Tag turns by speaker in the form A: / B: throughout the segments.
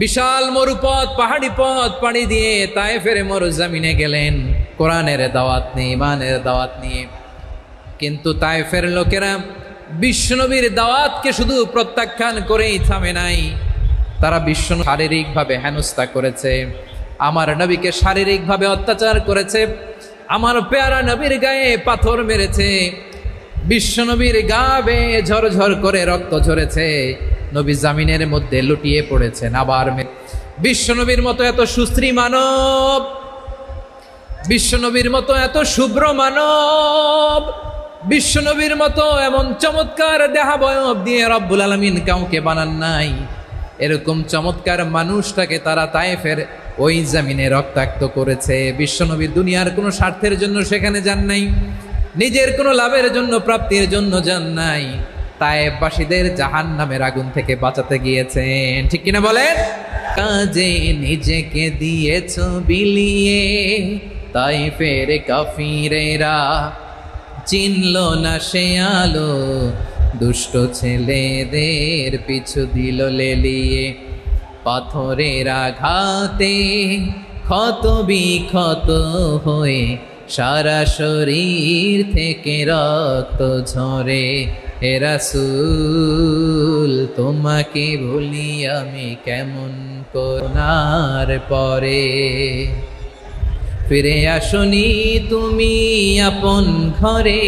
A: বিশাল মরুপথ, পাহাড়ি পথ পাড়ি দিয়ে তায়েফের মরুজমিনে গেলেন কোরআনের দাওয়াত নিয়ে, ইমানের দাওয়াত নিয়ে। কিন্তু তায়েফের লোকেরা বিশ্বনবীর দাওয়াতকে শুধু প্রত্যাখ্যান করেই থামে নাই, তারা বিশ্বনবী শারীরিকভাবে হেনস্থা করেছে, আমার নবীকে শারীরিকভাবে অত্যাচার করেছে, আমার পেয়ারা নবীর গায়ে পাথর মেরেছে, বিশ্বনবীর গা বেয়ে ঝরঝর করে রক্ত ঝরেছে, নবী জামিনের মধ্যে লুটিয়ে পড়েছেন। আবার বিশ্বনবীর মতো এত সুশ্রী মানব, বিশ্বনবীর মতো এত শুভ্র মানব, বিশ্বনবীর মতো এমন চমৎকার দেহাবয়ব দিয়ে রব্বুল আলামিন কাউকে বানান নাই। এরকম চমৎকার মানুষটাকে তারা তায়েফের ওই জমিনে রক্তাক্ত করেছে। বিশ্বনবী দুনিয়ার কোনো স্বার্থের জন্য সেখানে যান নাই, নিজের কোনো লাভের জন্য, প্রাপ্তির জন্য যান নাই, তায়েফবাসীদের জাহান্নামের আগুন থেকে বাঁচাতে গিয়েছেন। ঠিক কিনা বলেন? কাজে নিজেকে দিয়েছ বিলিয়ে, তায়েফের কাফিরেরা চিনল না সে আলো, দুষ্ট ছেলেদের পিছু দিল লেলিয়ে, পাথরের আঘাতে ক্ষত বিক্ষত হয়ে সারা শরীর থেকে রক্ত ঝরে। হে রাসূল তোমাকে ভুলি আমি কেমন করুণার পরে, ফিরে আসনি তুমি আপন ঘরে,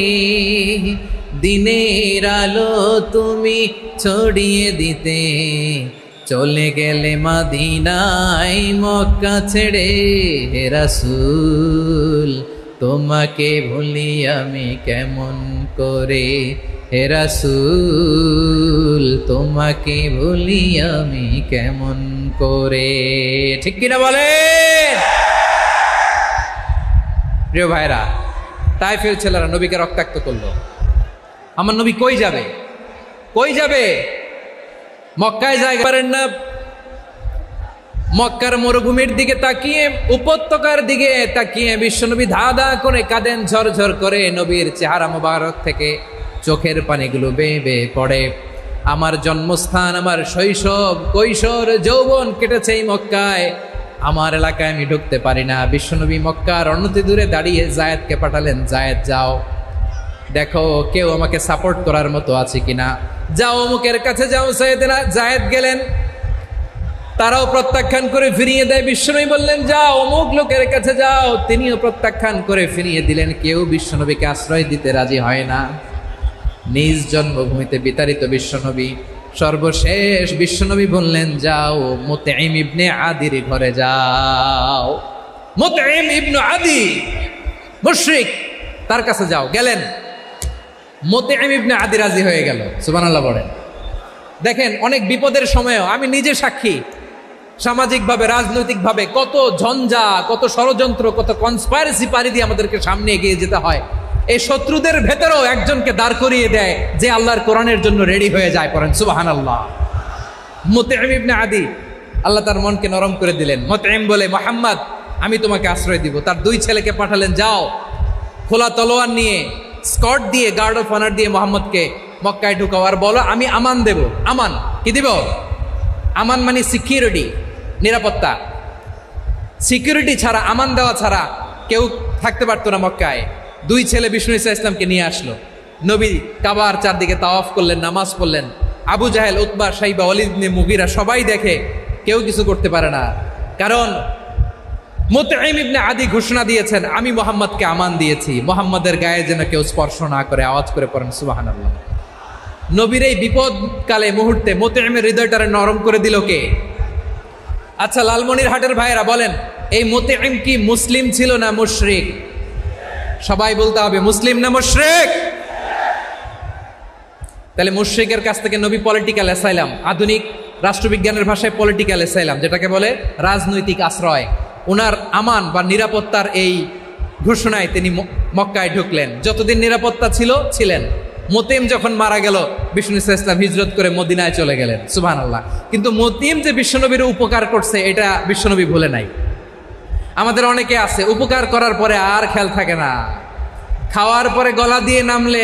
A: দিনের আলো তুমি ছড়িয়ে দিতে, চলে গেলে মদিনায় মক্কা ছেড়ে। হে রাসূল তোমাকে ভুলি আমি কেমন করে, হে রাসূল তোমাকে ভুলি আমি কেমন করে। ঠিক কিনা বলে? প্রিয় ভাইরা, তায়েফের ছেলেরা নবীকে রক্তাক্ত করলো। আমার নবী কই যাবে? কই যাবে? মক্কায় যাইতে পারেন না। মক্কার মরুভূমির দিকে তাকিয়ে, উপত্যকার দিকে তাকিয়ে বিশ্বনবী ধা ধা করে কাঁদেন, ঝরঝর করে। নবীর চেহারা মোবারক থেকে চোখের পানিগুলো বেয়ে বেয়ে পড়ে। আমার জন্মস্থান, আমার শৈশব, কৈশোর, যৌবন কেটেছে এই মক্কায়, আমার এলাকায় আমি ঢুকতে পারি না। বিশ্বনবী মক্কার অনতি দূরে দাঁড়িয়ে জায়েদকে পাঠালেন, জায়েদ যাও দেখো কেউ আমাকে সাপোর্ট করার মতো আছে কিনা, যাও অমুকের কাছে যাও। জায়েদ গেলেন, তারাও প্রত্যাখ্যান করে ফিরিয়ে দেয়। বিশ্বনবী বললেন যাও অমুক লোকের কাছে যাও, তিনিও প্রত্যাখ্যান করে ফিরিয়ে দিলেন। কেউ বিশ্বনবীকে আশ্রয় দিতে রাজি হয় না। নিজ জন্মভূমিতে বিতাড়িত বিশ্বনবী, সর্বশেষ বিশ্বনবী বললেন যাও মুতঈম ইবনে আদির ঘরে যাও। মুতঈম ইবনে আদি মুশরিক, তার কাছে যাও। গেলেন, মুতঈম ইবনে আদি রাজি হয়ে গেল। সুবহানাল্লাহ বলেন। দেখেন, অনেক বিপদের সময়ও আমি নিজে সাক্ষী, সামাজিকভাবে, রাজনৈতিকভাবে কত ঝঞ্ঝা, কত ষড়যন্ত্র, কত কনস্পাইরেসি পাড়ি দিয়ে আমাদেরকে সামনে এগিয়ে যেতে হয়। এই শত্রুদের ভেতরেও একজনকে দাঁড় করিয়ে দেয় যে আল্লাহর কোরআনের জন্য রেডি হয়ে যায়। পড়েন সুবহানাল্লাহ। মুতঈম ইবনে আদি, আল্লাহ তার মনকে নরম করে দিলেন। মুতঈম বলে, মুহাম্মদ আমি তোমাকে আশ্রয় দিব। তার দুই ছেলেকে পাঠালেন, যাও খোলা তলোয়ার নিয়ে, স্কট দিয়ে, গার্ড অফ অনার দিয়ে মুহাম্মদকে মক্কায় ঢুকাও, আর বলো আমি আমান দেব। আমান কি দিব? আমান মানে সিকিউরিটি, নিরাপত্তা। সিকিউরিটি ছাড়া, আমান দেওয়া ছাড়া কেউ থাকতে পারতো না মক্কায়। দুই ছেলে বিষ্ণু ইসা ইসলামকে নিয়ে আসলো। নবী কাবার চারদিকে তাওয়াফ করলেন, নামাজ পড়লেন। আবু জাহেল, উতবা, শাইবা, ওয়ালিদ ইবনে মুগীরা সবাই দেখে, কেউ কিছু করতে পারে না, কারণ মুতঈম ইবনে আদি ঘোষণা দিয়েছেন আমি মুহাম্মদকে আমান দিয়েছি, মুহাম্মদের গায়ে যেন কেউ স্পর্শ না করে। আওয়াজ করে পড়েন সুবহানাল্লাহ। নবীর এই বিপদকালে মুহূর্তে মুতঈমের হৃদয়টারে নরম করে দিল কে? আচ্ছা, লালমনিরহাটের ভাইয়েরা বলেন, এই মুতঈম কি মুসলিম ছিল না মুশরিক? সবাই বলতে হবে মুসলিম না মুশরিক? তাহলে মুশরিকের কাছ থেকে নবী পলিটিক্যাল অ্যাসাইলাম, আধুনিক রাষ্ট্রবিজ্ঞানের ভাষায় পলিটিক্যাল অ্যাসাইলাম, যেটাকে বলে রাজনৈতিক আশ্রয়, ওনার আমান বা নিরাপত্তার এই ঘোষণায় তিনি মক্কায় ঢুকলেন। যতদিন নিরাপত্তা ছিল ছিলেন। মুতঈম যখন মারা গেল, বিষ্ণু ইসলাম হিজরত করে মদিনায় চলে গেলেন। সুবহানাল্লাহ। কিন্তু মুতঈম যে বিশ্বনবীর উপকার করছে এটা বিশ্বনবী ভুলে নাই। আমাদের অনেকে আছে উপকার করার পরে আর খেয়াল থাকে না, খাওয়ার পরে গলা দিয়ে নামলে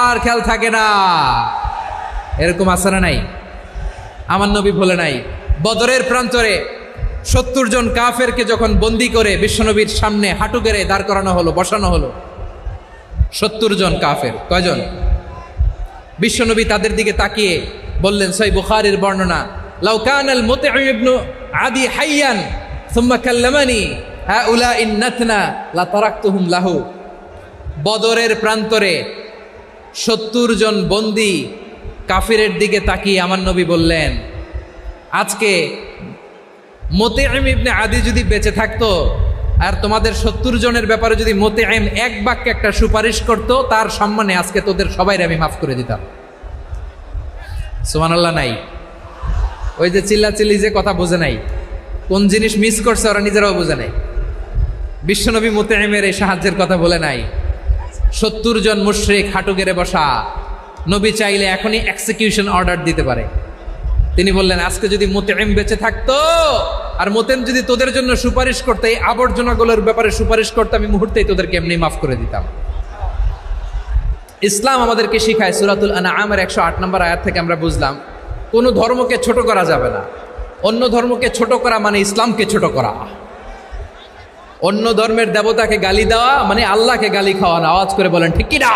A: আর খেয়াল থাকে না। এরকম আছে না নাই? আমার নবী ভুলে নাই। বদরের প্রান্তরে 70 জন কাফেরকে যখন বন্দী করে বিশ্বনবীর সামনে হাঁটু গেড়ে দাঁড় করানো হলো, বসানো হলো, 70 জন কাফের। কয়জন? বিশ্বনবী তাদের দিকে তাকিয়ে বললেন, সহিহ বুখারীর বর্ণনা, লাউ কানাল মুতঈম ইবনে আদি হাইয়ান সুম্মা কাল্লামানি হাউলাই নাতনা লা তারাকতুহুম লাহু। বদরের প্রান্তরে 70 জন বন্দী কাফিরের দিকে তাকিয়ে আমার নবী বললেন, আজকে মুতঈম ইবনে আদি যদি বেঁচে থাকতো আর তোমাদের 70 জনের ব্যাপারে যদি মুতঈম এক বাক্যে একটা সুপারিশ করত, তার সম্মানে আজকে তোদের সবাইকে আমি মাফ করে দিতাম। সুবহানাল্লাহ নাই? ওই যে চিল্লাচিল্লি যে কথা বোঝে নাই, কোন জিনিস মিস করছে ওরা নিজেরাও বোঝে নাই। বিশ্বনবী মুতঈমের এই সাহায্যের কথা বলে নাই। 70 জন মুশরিক হাঁটু গেড়ে বসা, নবী চাইলে এখনই এক্সিকিউশন অর্ডার দিতে পারে। তিনি বললেন, আজকে যদি মুতঈম বেঁচে থাকতো আর মুতঈম যদি তোদের জন্য সুপারিশ করতে, এই আবর্জনাগুলোর ব্যাপারে সুপারিশ করতে, আমি মুহূর্তেই তোদেরকে এমনি মাফ করে দিতাম। ইসলাম আমাদেরকে শিখায়, সূরাতুল আনআমের 108 নম্বর আয়াত থেকে আমরা বুঝলাম, কোনো ধর্মকে ছোট করা যাবে না। অন্য ধর্মকে ছোট করা মানে ইসলামকে ছোট করা। অন্য ধর্মের দেবতাকে গালি দেওয়া মানে আল্লাহকে গালি খাওয়ানো। আওয়াজ করে বলেন ঠিক কি না?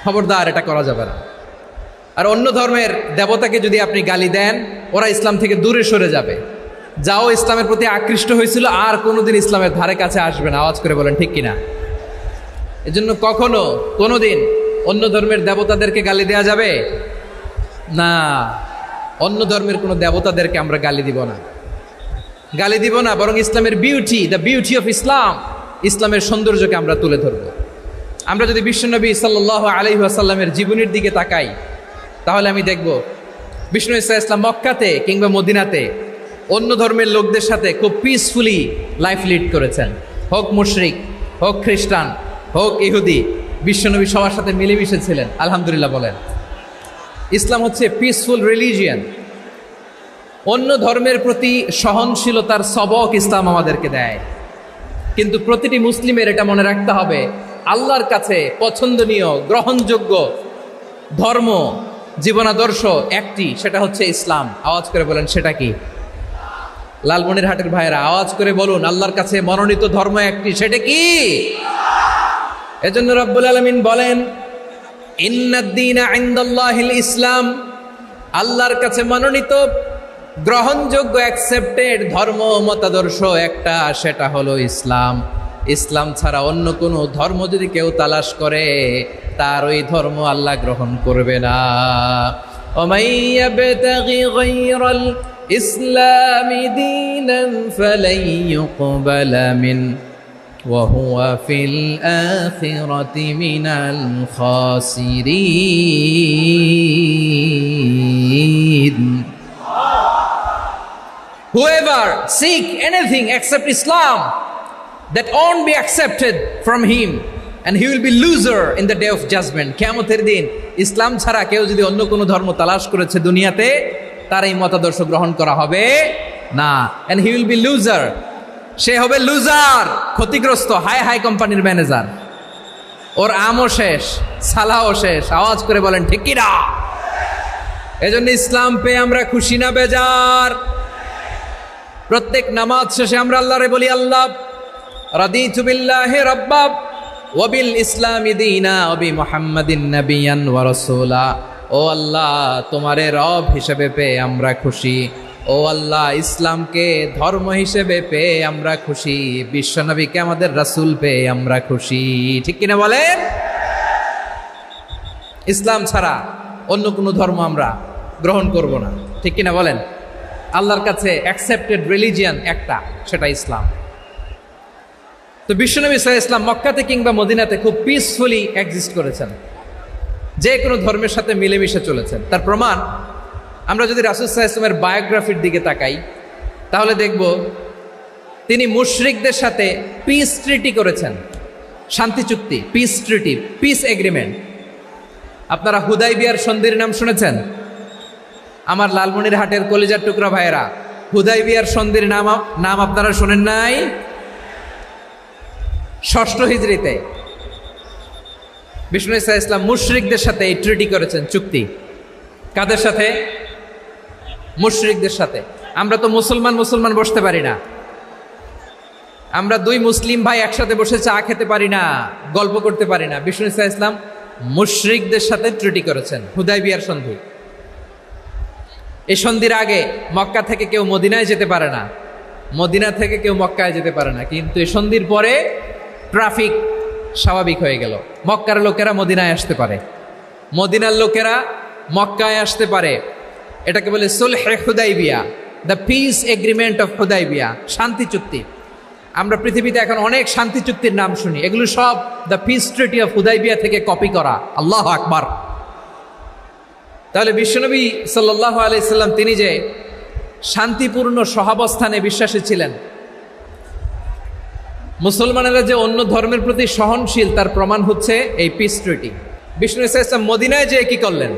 A: খবরদার, এটা করা যাবে না। আর অন্য ধর্মের দেবতাকে যদি আপনি গালি দেন, ওরা ইসলাম থেকে দূরে সরে যাবে। যাও ইসলামের প্রতি আকৃষ্ট হয়েছিল আর কোনোদিন ইসলামের ধারে কাছে আসবে না। আওয়াজ করে বলেন ঠিক কিনা? এজন্য কখনো কোনোদিন অন্য ধর্মের দেবতাদেরকে গালি দেওয়া যাবে না। অন্য ধর্মের কোনো দেবতাদেরকে আমরা গালি দিব না, গালি দিব না, বরং ইসলামের beauty, the beauty of Islam, ইসলামের সৌন্দর্যকে আমরা তুলে ধরব। আমরা যদি বিশ্বনবী সাল্লাল্লাহু আলাইহি ওয়াসাল্লামের জীবনের দিকে তাকাই, তাহলে আমি দেখব বিষ্ণু ইসলাম মক্কাতে কিংবা মদিনাতে অন্য ধর্মের লোকদের সাথে খুব পিসফুলি লাইফ লিড করেছেন। হোক মুশরিক, হোক খ্রিস্টান, হোক ইহুদি, বিশ্বনবী সবার সাথে মিলেমিশে ছিলেন। আলহামদুলিল্লাহ বলেন। ইসলাম হচ্ছে পিসফুল রিলিজিয়ান। অন্য ধর্মের প্রতি সহনশীলতার সবক ইসলাম আমাদেরকে দেয়। কিন্তু প্রতিটি মুসলিমের এটা মনে রাখতে হবে, আল্লাহর কাছে পছন্দনীয় গ্রহণযোগ্য ধর্ম, জীবনাদর্শ একটি, সেটা হচ্ছে ইসলাম। আওয়াজ করে বলেন সেটা কি? লালমনিরহাটের ভাইয়েরা আওয়াজ করে বলুন, আল্লাহর কাছে মনোনীত ধর্ম একটি, সেটা কি? এজন্য রব্বুল আলামিন বলেন, ইন্নাদ-দীনা ইনদাল্লাহিল ইসলাম। আল্লাহর কাছে মনোনীত গ্রহণযোগ্য অ্যাকসেপ্টেড ধর্ম মতাদর্শ একটা, সেটা হলো ইসলাম। ইসলাম ছাড়া অন্য কোনো ধর্ম যদি কেউ তালাশ করে, তার ওই ধর্ম আল্লাহ গ্রহণ করবে না। ওমাই ইয়াবতাগি গায়রাল ইসলামি দীনান ফালাই ইউকবালা মিন ওয়া হুয়া ফিল আখিরাতি মিনাল খাসিরিন। Whoever seek anything except Islam, that won't be accepted from him, and he will be loser in the day of judgment. কিয়ামতের দিন ইসলাম ছাড়া কেউ যদি অন্য কোনো ধর্ম তালাশ করেছে দুনিয়াতে, তার এই মতাদর্শ গ্রহণ করা হবে না। and he will be loser, সে হবে লুজার, ক্ষতিগ্রস্ত। হাই হাই কোম্পানির ম্যানেজার, ওর আমও শেষ, সালাও শেষ। আওয়াজ করে বলেন ঠিক কি না? এজন্য ইসলাম পেয়ে আমরা খুশি না বেজার? প্রত্যেক নামাজ শেষে আমরা আল্লাহরে বলি, আল্লাহ রাদিতু বিল্লাহি রাব্বা ওয়া বিল ইসলামি দীনা ওয়া বি মুহাম্মাদিন নাবিয়ান ওয়া রাসূলা। ও আল্লাহ, তোমারে রব হিসেবে পেয়ে আমরা খুশি। ও আল্লাহ, ইসলামকে ধর্ম হিসেবে পেয়ে আমরা খুশি। বিশ্বনবীকে আমাদের রাসূল পেয়ে আমরা খুশি। ঠিক কিনা বলেন? ইসলাম ছাড়া অন্য কোনো ধর্ম আমরা গ্রহণ করব না। ঠিক কিনা বলেন? আল্লাহর কাছে অ্যাকসেপ্টেড রিলিজিয়ান একটা, সেটা ইসলাম। তো বিশ্বনবী সাল্লাল্লাহু আলাইহি ওয়াসাল্লাম মক্কাতে কিংবা মদিনাতে খুব পিসফুলি এক্সিস্ট করেছেন, যে কোনো ধর্মের সাথে মিলেমিশে চলেছেন। তার প্রমাণ আমরা যদি রাসূল সাল্লাল্লাহু আলাইহি ওয়াসাল্লামের বায়োগ্রাফির দিকে তাকাই, তাহলে দেখব তিনি মুশরিকদের সাথে পিস ট্রিটি করেছেন, শান্তি চুক্তি, পিস ট্রিটি, পিস এগ্রিমেন্ট। আপনারা হুদাইবিয়ার সন্ধির নাম শুনেছেন? আমার লালমনিরহাটের কলিজার টুকরা ভাইয়েরা, হুদাইবিয়ার সন্ধির নাম আপনারা শোনেন নাই? 6ষ্ঠ হিজরিতে বিষ্ণু ইসা ইসলাম মুশরিকদের সাথে এই ট্রিটি করেছেন, চুক্তি। কাদের সাথে? মুশরিকদের সাথে। আমরা তো মুসলমান বসতে পারি না, আমরা দুই মুসলিম ভাই একসাথে বসে চা খেতে পারি না, গল্প করতে পারি না। বিষ্ণু ইসলাম মুশরিকদের সাথে ট্রিটি করেছেন। হুদায়বিয়ার সন্ধি, এই সন্ধির আগে মক্কা থেকে কেউ মদিনায় যেতে পারে না, মদিনা থেকে কেউ মক্কায় যেতে পারে না, কিন্তু এই সন্ধির পরে ট্রাফিক স্বাভাবিক হয়ে গেল। মক্কার লোকেরা মদিনায় আসতে পারে, মদিনার লোকেরা মক্কায় আসতে পারে। এটাকে বলে সুলহে Hudaibiya, the peace agreement of Hudaibiya, শান্তি চুক্তি। আমরা পৃথিবীতে এখন অনেক শান্তি চুক্তির নাম শুনি, এগুলো সব the piece treaty of Hudaibiya থেকে কপি করা। আল্লাহু আকবার। তাহলে বিশ্বনবী সাল্লাল্লাহু আলাইহি সাল্লাম তিনি যে শান্তিপূর্ণ সহাবস্থানে বিশ্বাসী ছিলেন, মুসলমানেরা যে অন্য ধর্মের প্রতি সহনশীল, তার প্রমাণ হচ্ছে এই পিস ট্রিটি। বিষ্ণু ইসলাম মদিনায় যে কি করলেন?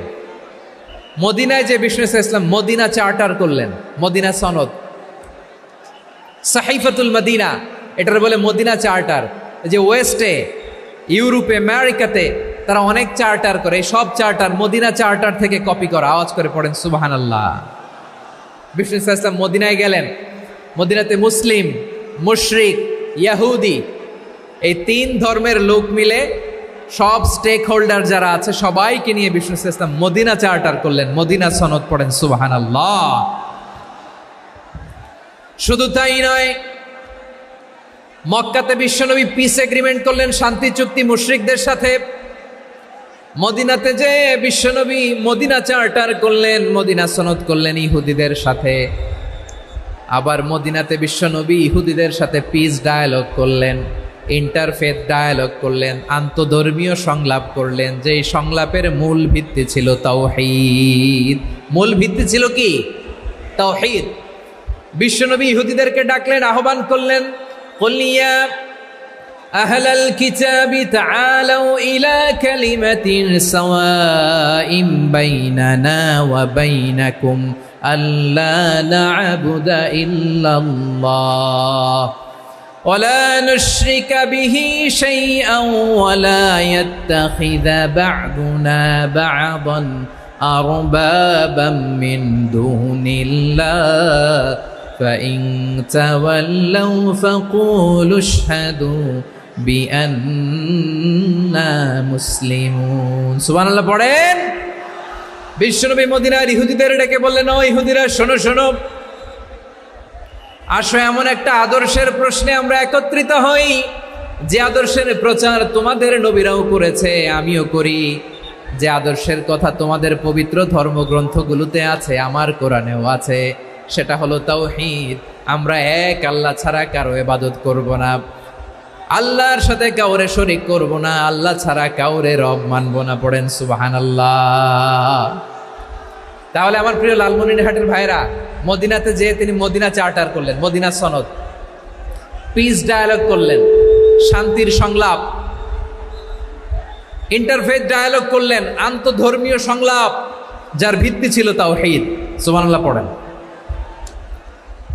A: মদিনায় যে বিষ্ণু ইসলাম মদিনা চার্টার করলেন, মদিনা সনদ, সাহিফাতুল মদিনা, এটার বলে মদিনা চার্টার। যে ওয়েস্টে, ইউরোপে, আমেরিকাতে তারা অনেক চার্টার করে, এই সব চার্টার মদিনা চার্টার থেকে কপি করা। আওয়াজ করে পড়েন সুবহানাল্লাহ। বিষ্ণু ইসলাম মদিনায় গেলেন, মদিনাতে মুসলিম, মুশরিক, ইয়াহুদি, এই তিন ধর্মের লোক মিলে সব স্টেক হোল্ডার যারা আছে সবাইকে নিয়ে বিষ্ণু ইসলাম মদিনা চার্টার করলেন, মদিনা সনদ। পড়েন সুবহানাল্লাহ। শুধু তাই নয়, মক্কাতে বিশ্বনবী পিস এগ্রিমেন্ট করলেন, শান্তি চুক্তি মুশরিকদের সাথে। মদিনাতে যে বিশ্বনবী মদিনা চার্টার করলেন, মদিনা সনদ করলেন ইহুদিদের সাথে। আবার মদিনাতে বিশ্বনবী ইহুদিদের সাথে পিস ডায়ালগ করলেন, ইন্টারফেথ ডায়ালগ করলেন, আন্তধর্মীয় সংলাপ করলেন। যে সংলাপের মূল ভিত্তি ছিল তাওহীদ। মূল ভিত্তি ছিল কি? তাওহীদ। বিশ্বনবী ইহুদিদেরকে ডাকলেন, আহ্বান করলেন, কুল ইয়া আহলাল কিতাবি তাআলাউ ইলা কালিমাতিন সাওয়াইন বাইনানা ওয়া বাইনাকুম আল্লা না'বুদা ইল্লাল্লাহ ওয়া লা নুশরিকা বিহি শাইআন ওয়া লা ইয়াত্তাখিযা বা'দুনা বা'দান আরবাবাম মিন দুনিল্লাহ فإن تولوا فقولوا اشهدوا بأننا مسلمون। সুবহানাল্লাহ পড়েন। বিশ্বনবী মদিনার ইহুদিদের ডেকে বললেন, ও ইহুদিরা, শোনো শোনো, আসো এমন একটা আদর্শের প্রশ্নে আমরা একত্রিত হই, যে আদর্শের প্রচার তোমাদের নবীরাও করেছে, আমিও করি, যে আদর্শের কথা তোমাদের পবিত্র ধর্মগ্রন্থগুলোতে আছে, আমার কোরআনেও আছে। সেটা হলো তাওহীদ। আমরা এক আল্লাহ ছাড়া কারো ইবাদত করব না, আল্লাহর সাথে কাউরে শরীক করব না, আল্লাহ ছাড়া কাউরে রব মানব না। পড়েন সুবহানাল্লাহ। তাহলে আমার প্রিয় লালমনিরহাটের ভাইরা, মদিনাতে যে তিনি মদিনা চার্টার করলেন, মদিনা সনদ, পিস ডায়ালগ করলেন, শান্তির সংলাপ, ইন্টারফেথ ডায়ালগ করলেন, আন্তধর্মীয় সংলাপ, যার ভিত্তি ছিল তাওহীদ। সুবহানাল্লাহ পড়েন।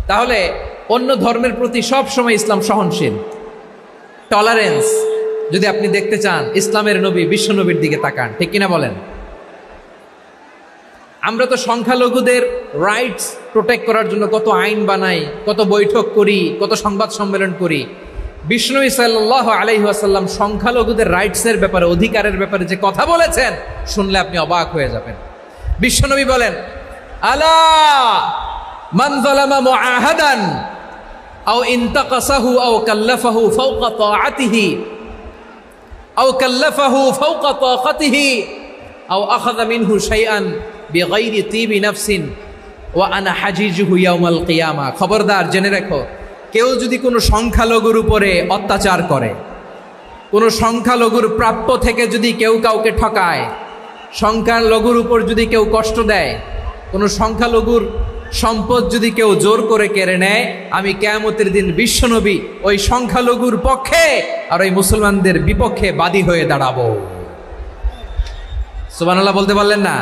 A: তাহলে অন্য ধর্মের প্রতি সব সময় ইসলাম সহনশীল, টলারেন্স। যদি আপনি দেখতে চান ইসলামের নবী বিশ্ব নবীর দিকে তাকান, ঠিক কিনা বলেন? আমরা তো সংখ্যালঘুদের রাইটস প্রোটেক্ট করার জন্য কত আইন বানাই, কত বৈঠক করি, কত সংবাদ সম্মেলন করি। বিষ্ণু সাল্লাল্লাহু আলাইহি ওয়াসাল্লাম সংখ্যালঘুদের রাইটসের ব্যাপারে, অধিকারের ব্যাপারে যে কথা বলেছেন, শুনলে আপনি অবাক হয়ে যাবেন। বিশ্বনবী বলেন, আলা মান যালামা মুআহাদান আও ইনতাকাসাহু আও কাল্লাফাহু ফাওকা তাআতিহি আও কাল্লাফাহু ফাওকা তাকাতিহি আও আখাযা মিনহু শাইআন বিগাইরি তিবি নাফসিন ওয়া আনা হাজিজুহু ইয়াউমাল কিয়ামা। খবরদার, জেনে রাখো, কেউ যদি কোনো সংখ্যালঘুর উপরে অত্যাচার করে, কোনো সংখ্যালঘুর প্রাপ্য থেকে যদি কেউ কাউকে ঠকায়, সংখ্যালঘুর উপর যদি কেউ কষ্ট দেয়, কোনো সংখ্যালঘুর সম্পদ যদি কেউ জোর করে কেড়ে নেয়, আমি কিয়ামতের দিন বিশ্বনবী ওই সংখ্যালঘুর পক্ষে আর ওই মুসলমানদের বিপক্ষে বাদী হয়ে দাঁড়াবো। সুবহানাল্লাহ বলতে পারলেন না?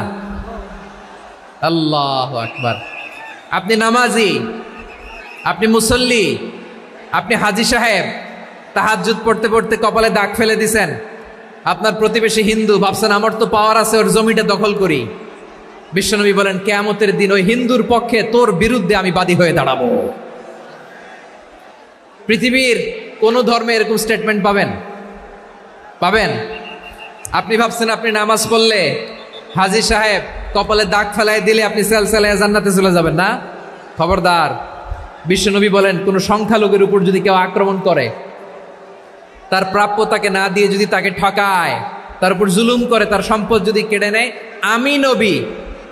A: আল্লাহু আকবার। আপনি নামাজি, আপনি মুসল্লি, আপনি হাজী সাহেব, তাহাজ্জুদ পড়তে পড়তে কপালে দাগ ফেলে দিছেন, আপনার প্রতিবেশী হিন্দু, ভাবছেন আমার তো পাওয়ার আছে, ওর জমিটা দখল করি। বিশ্বনবী বলেন কিয়ামতের দিন ওই হিন্দুর পক্ষে তোর বিরুদ্ধে আমি বাদী হয়ে দাঁড়াবো। পৃথিবীর কোন ধর্মে এরকম স্টেটমেন্ট পাবেন? পাবেন? আপনি ভাবছেন আপনি নামাজ পড়লে হাজী সাহেব কপালে দাগ ফেলায় দিলে আপনি সেলসেলায় জান্নাতে চলে যাবেন না? খবরদার। বিশ্বনবী বলেন কোন সংখ্যালঘুর উপর যদি কেউ আক্রমণ করে, তার প্রাপ্য তাকে না দিয়ে যদি তাকে ঠকায়, তার উপর জুলুম করে, তার সম্পদ যদি কেড়ে নেয়, আমি নবী,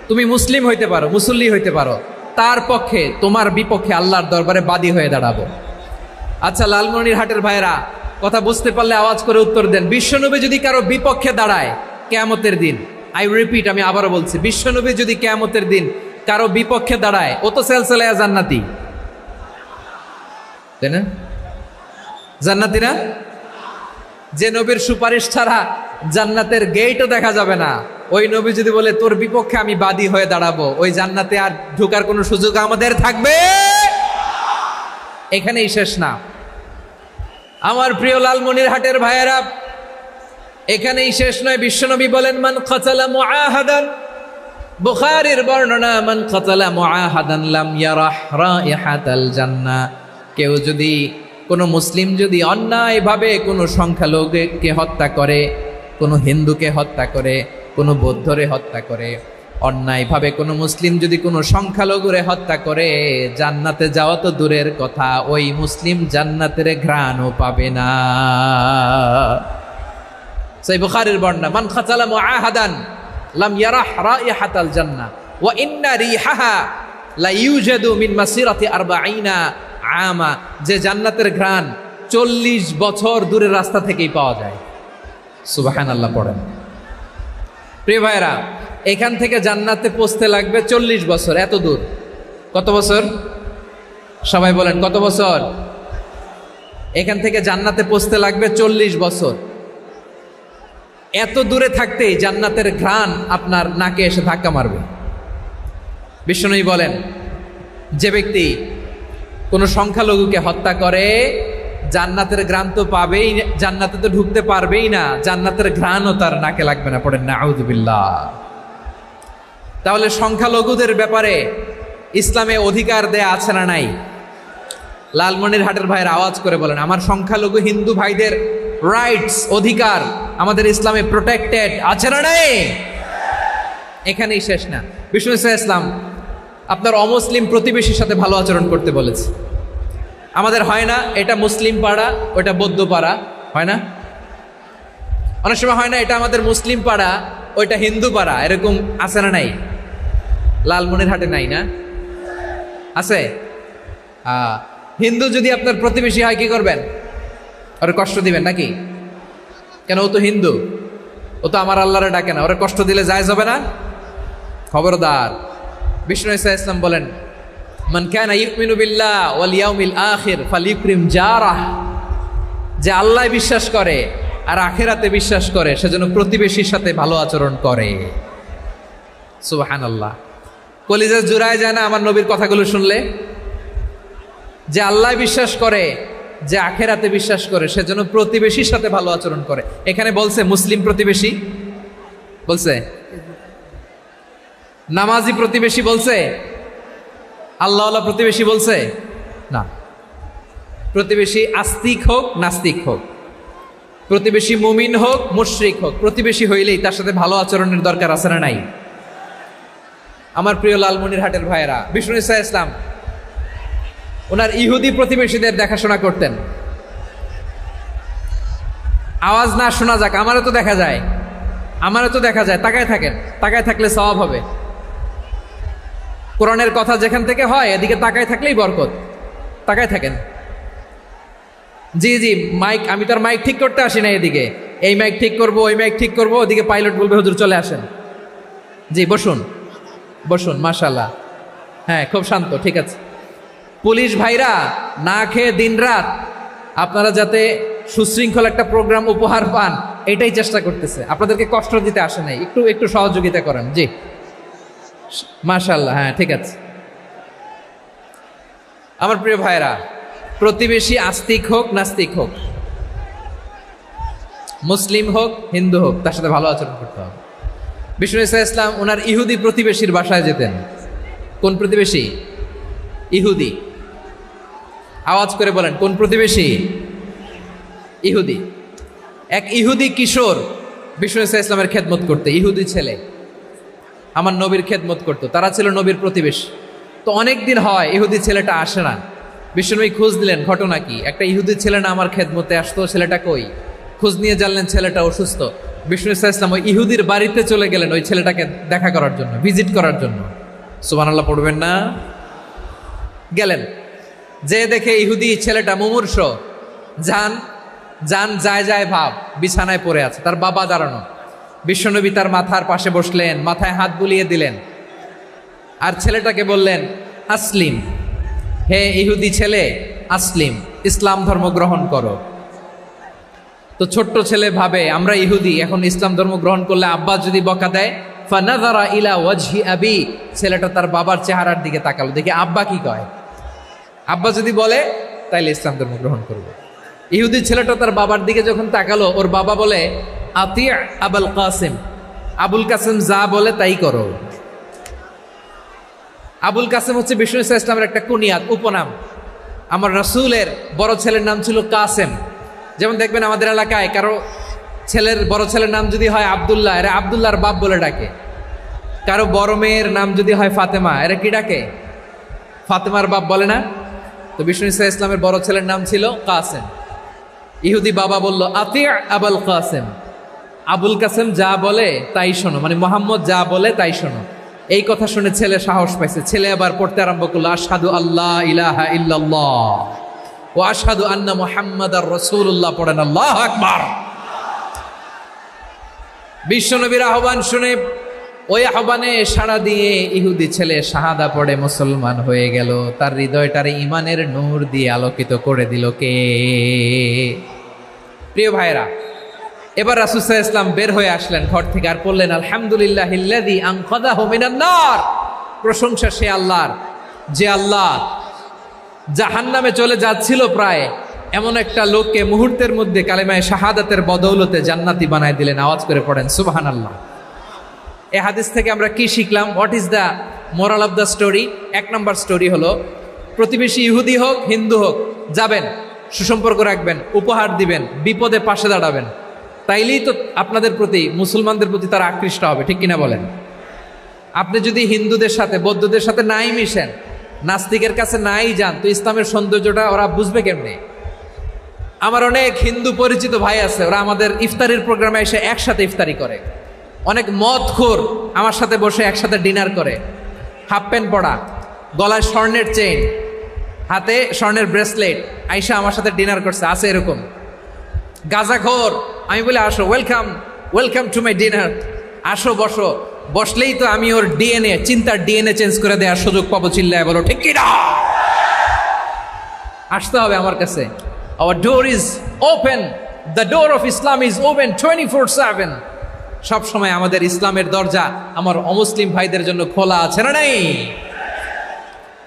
A: তুমি মুসলিম হইতে পারো, মুসল্লি হইতে পারো, তার পক্ষে তোমার বিপক্ষে আল্লাহর দরবারে বাদী হয়ে দাঁড়াবো। আচ্ছা লালমনিরহাটের ভাইরা, কথা বুঝতে পারলে আওয়াজ করে উত্তর দেন। বিশ্বনবী যদি কারো বিপক্ষে দাঁড়ায় কিয়ামতের দিন, আই রিপিট, আমি আবারও বলছি, বিশ্বনবী যদি কিয়ামতের দিন কারো বিপক্ষে দাঁড়ায়, ও তো সেলসেলায়া জান্নাতি, তাই না? জান্নাতি না? যে নবীর সুপারিশ ছাড়া জান্নাতের গেটও দেখা যাবে না, ওই নবী যদি বলে তোর বিপক্ষে আমি বাদী হয়ে দাঁড়াবো, ওই জান্নাতে আর ঢোকার কোনো সুযোগ আমাদের থাকবে? এখানেই শেষ না আমার প্রিয় লালমনিরহাটের ভাইয়েরা, এখানেই শেষ নয়। বিশ্বনবী বলেন মান কাতালা মুআহাদান, বুখারীর বর্ণনা, মান কাতালা মুআহাদান লাম ইয়ারাহ রাইহাতাল জান্নাহ। কেউ যদি, কোনো মুসলিম যদি অন্যায়ভাবে কোনো সংখ্যালঘুকে হত্যা করে, কোনো হিন্দুকে হত্যা করে, কোনো বৌদ্ধরে হত্যা করে, অন্যায়ভাবে কোনো মুসলিম যদি কোনো সংখ্যালঘুরে হত্যা করে, জান্নাতে যাওয়া তো দূরের কথা, ওই মুসলিম জান্নাতের ঘ্রাণও পাবে না। সেই বুখারীর বর্ণনা, মান কাতালা মুআহাদান লাম ইয়ারাহ রাইহাতাল জান্নাহ ওয়া ইন্না রিহাহা লা ইউজাদু মিন মাসিরাতি 40 আমা। যে জান্নাতের ঘ্রাণ 40 বছর দূরের রাস্তা থেকেই পাওয়া যায়। সুবহানাল্লাহ পড়েন। প্রিয় ভাইরা, এখান থেকে জান্নাতে পৌঁছতে লাগবে 40 বছর। এত দূর, কত বছর? সবাই বলেন কত বছর? এখান থেকে জান্নাতে পৌঁছতে লাগবে 40 বছর। এত দূরে থাকতেই জান্নাতের ঘ্রাণ আপনার নাকে এসে ধাক্কা মারবে। বিশ্বনবী বলেন যে ব্যক্তি কোনো সংখ্যালঘুকে হত্যা করে, জান্নাতের ঘ্রাণ তো পাবেই, জান্নাতে তো ঢুকতে পারবেই না, জান্নাতের ঘ্রাণও তার নাকে লাগবে না। পড়েন নাউযুবিল্লাহ। তাহলে সংখ্যালঘুদের ব্যাপারে ইসলামে অধিকার দেয়া আছে না নাই? লালমনিরহাটের ভাইয়ের আওয়াজ করে বলেন, আমার সংখ্যালঘু হিন্দু ভাইদের রাইটস, অধিকার আমাদের ইসলামে প্রোটেক্টেড আছে না নাই? এখানেই শেষ না। বিষ্ণু ইসলাম আপনার অমুসলিম প্রতিবেশীর সাথে ভালো আচরণ করতে বলেছে। আমাদের হয় না, এটা মুসলিম পাড়া, ওটা বৌদ্ধ পাড়া, হয় না? অনেক সময় হয় না, এটা আমাদের মুসলিম পাড়া, ওইটা হিন্দু পাড়া, এরকম আছে না নাই? লালমনিরহাটে নাই না? আছে? হিন্দু যদি আপনার প্রতিবেশী হয় কি করবেন? ওরে কষ্ট দিবেন নাকি? কেন, ও তো হিন্দু, ও তো আমার আল্লাহরে ডাকে না, ওরে কষ্ট দিলে জায়েজ হবে না? খবরদার। বিষ্ণু ইসলাম বলেন মান কানা ইউমিনু বিল্লাহ ওয়াল ইয়াউমিল আখির ফালিউকরিম জারাহ। যে আল্লাহ বিশ্বাস করে আর আখিরাতে বিশ্বাস করে, সেজন্য প্রতিবেশীর সাথে ভালো আচরণ করে। সুবহানাল্লাহ। কলিজা জুড়ায় যায় না আমার নবীর কথাগুলো শুনলে? যে আল্লাহ বিশ্বাস করে, যে আখিরাতে বিশ্বাস করে, সেজন্য প্রতিবেশীর সাথে ভালো আচরণ করে। এখানে বলছে মুসলিম প্রতিবেশী, বলছে নামাজি প্রতিবেশী, বলছে আল্লাহওয়ালা প্রতিবেশী, বলছে না। প্রতিবেশী আস্তিক হোক নাস্তিক হোক, প্রতিবেশী মুমিন হোক মুশরিক হোক, প্রতিবেশী হইলেই তার সাথে ভালো আচরণের দরকার আছে না নাই? আমার প্রিয় লালমনিরহাটের ভাইয়েরা, বিষ্ণু ইসলাম ওনার ইহুদি প্রতিবেশীদের দেখাশোনা করতেন। আওয়াজ না শোনা যাক, আমারও তো দেখা যায়, আমারও তো দেখা যায়। তাকায় থাকেন, তাকায় থাকলে সওয়াব হবে। কোরআনের কথা যেখান থেকে হয় এদিকে তাকায় থাকলেই বরকত। তাকায় থাকেন। জি জি, মাইক, আমি তো আর মাইক ঠিক করতে আসি না এদিকে, এই মাইক ঠিক করব, ওই মাইক ঠিক করব, ওদিকে পাইলট বলবে হুজুর চলে আসেন। জি বসুন, বসুন, মাশাআল্লাহ। হ্যাঁ, খুব শান্ত, ঠিক আছে। পুলিশ ভাইরা না খেয়ে দিনরাত আপনারা যাতে সুশৃঙ্খল একটা প্রোগ্রাম উপহার পান, এটাই চেষ্টা করতেছে। আপনাদেরকে কষ্ট দিতে আসে নাই, একটু একটু সহযোগিতা করেন। জি মাশাআল্লাহ। হ্যাঁ, ঠিক আছে। আমার প্রিয় ভাইরা, প্রতিবেশী আস্তিক হোক নাস্তিক হোক, মুসলিম হোক হিন্দু হোক, তার সাথে ভালো আচরণ করতে হবে। বিষ্ণু ইসা ইসলাম ওনার ইহুদি প্রতিবেশীর বাসায় যেতেন। কোন প্রতিবেশী? ইহুদি। আওয়াজ করে বলেন, কোন প্রতিবেশী? ইহুদি। এক ইহুদি কিশোর বিষ্ণু ইসা ইসলামের খেদমত করতে, ইহুদি ছেলে আমার নবীর খেদমত করতো, তারা ছিল নবীর প্রতিবেশী। তো অনেক দিন হয় ইহুদি ছেলেটা আসে না। বিষ্ণুনবী খোঁজ দিলেন, ঘটনা কি? একটা ইহুদি ছেলে না আমার খেদমতে আসতো, ছেলেটা কই? খোঁজ নিয়ে জানলেন ছেলেটা অসুস্থ। বিষ্ণু ইসা ইসলাম ওই ইহুদির বাড়িতে চলে গেলেন ওই ছেলেটাকে দেখা করার জন্য, ভিজিট করার জন্য। সুবহানাল্লাহ পড়বেন না? গেলেন, যে দেখে ইহুদি ছেলেটা মুমূর্ষ, যান যায় ভাব, বিছানায় পড়ে আছে, তার বাবা দাঁড়ানো। বিশ্বনবী তার মাথার পাশে বসলেন, মাথায় হাত বুলিয়ে দিলেন, আর ছেলেটাকে বললেন, আসলিম, হে ইহুদি ছেলে, আসলিম, ইসলাম ধর্ম গ্রহণ করো। তো ছোট্ট ছেলে ভাবে আমরা ইহুদি, এখন ইসলাম ধর্ম গ্রহণ করলে আব্বা যদি বকা দেয়, ফানাযারা ইলা ওয়াজহি আবি, ছেলেটা তার বাবার চেহারার দিকে তাকালো, দেখি আব্বা কি কয়। আব্বা যদি বলে তাইলে ইসলাম ধর্ম গ্রহণ করবে। ইহুদি ছেলেটা তার বাবার দিকে যখন তাকালো, ওর বাবা বলে, আতিয়া আবুল কাসিম, আবুল কাসিম যা বলে তাই করো। আবুল কাসিম হচ্ছে বিষ্ণু ইসা ইসলামের একটা কুনিয়াত, উপনাম। আমার রাসূলের বড় ছেলের নাম ছিল কাসেম। যেমন দেখবেন আমাদের এলাকায় কারো ছেলের বড় ছেলের নাম যদি হয় আব্দুল্লাহ, এরা আব্দুল্লাহর বাপ বলে ডাকে। কারো বড় মেয়ের নাম যদি হয় ফাতেমা, এরা কি ডাকে? ফাতেমার বাপ বলে না? তো বিষ্ণু ইসা ইসলামের বড় ছেলের নাম ছিল কাসেম। ইহুদি বাবা বলল, আতিয়া আবুল কাসেম, আবুল কাসেম যা বলে তাই শোনো, মানে মোহাম্মদ যা বলে তাই শোনো। এই কথা শুনে ছেলে সাহস পাইছে, ছেলে আবার পড়তে আরম্ভ করলো, আশহাদু আল্লাহ ইলাহা ইল্লাল্লাহ ওয়া আশহাদু আন্না মুহাম্মাদার রাসূলুল্লাহ, পড়েন আল্লাহু আকবার। বিশ্বনবীর আহ্বান শুনে ওই আহ্বানে সাড়া দিয়ে ইহুদি ছেলে শাহাদা পড়ে মুসলমান হয়ে গেল। তার হৃদয়টারে ইমানের নূর দিয়ে আলোকিত করে দিল কে? প্রিয় ভাইরা, এবার রাসূল সাল্লাল্লাহু আলাইহি ওয়াসাল্লাম বের হয়ে আসলেন ঘর থেকে, আর বললেন, আলহামদুলিল্লাহিল্লাযী আনকাযাহু মিনান নার, প্রশংসা সে আল্লাহর, যে আল্লাহ জাহান্নামে চলে যাচ্ছিল প্রায় এমন একটা লোককে মুহূর্তের মধ্যে কালেমায়ে শাহাদাতের বদৌলতে জান্নাতি বানায় দিলেন। আওয়াজ করে পড়েন সুবহানাল্লাহ। এই হাদিস থেকে আমরা কি শিখলাম? What is the moral of the story? এক নম্বর স্টোরি হলো, প্রতিবেশী ইহুদি হোক হিন্দু হোক, যাবেন, সুসম্পর্ক রাখবেন, উপহার দিবেন, বিপদে পাশে দাঁড়াবেন, তাইলেই তো আপনাদের প্রতি, মুসলমানদের প্রতি তারা আকৃষ্ট হবে, ঠিক কিনা বলেন? আপনি যদি হিন্দুদের সাথে বৌদ্ধদের সাথে নাই মিশেন, নাস্তিকের কাছে নাই যান, তো ইসলামের সৌন্দর্যটা ওরা বুঝবে কেমনে? আমার অনেক হিন্দু পরিচিত ভাই আছে, ওরা আমাদের ইফতারির প্রোগ্রামে এসে একসাথে ইফতারি করে। অনেক মদখোর আমার সাথে বসে একসাথে ডিনার করে, হাফ প্যান্ট পরা, গলায় স্বর্ণের চেইন, হাতে স্বর্ণের ব্রেসলেট, আইসা আমার সাথে ডিনার করছে, আছে এরকম। গাঁজাখোর, আমি বলি আসো, ওয়েলকাম টু মাই ডিনার, আসো বসো, বসলেই তো আমি ওর ডিএনএ, চিন্তার ডিএনএ চেঞ্জ করে দেওয়ার সুযোগ পাবো, চিল্লায় বলো ঠিক কি না? আসতে হবে আমার কাছে। Hour door is open, the door of Islam is open 24/7। সব সময় আমাদের ইসলামের দরজা আমার অমুসলিম ভাইদের জন্য খোলা আছে না নাই?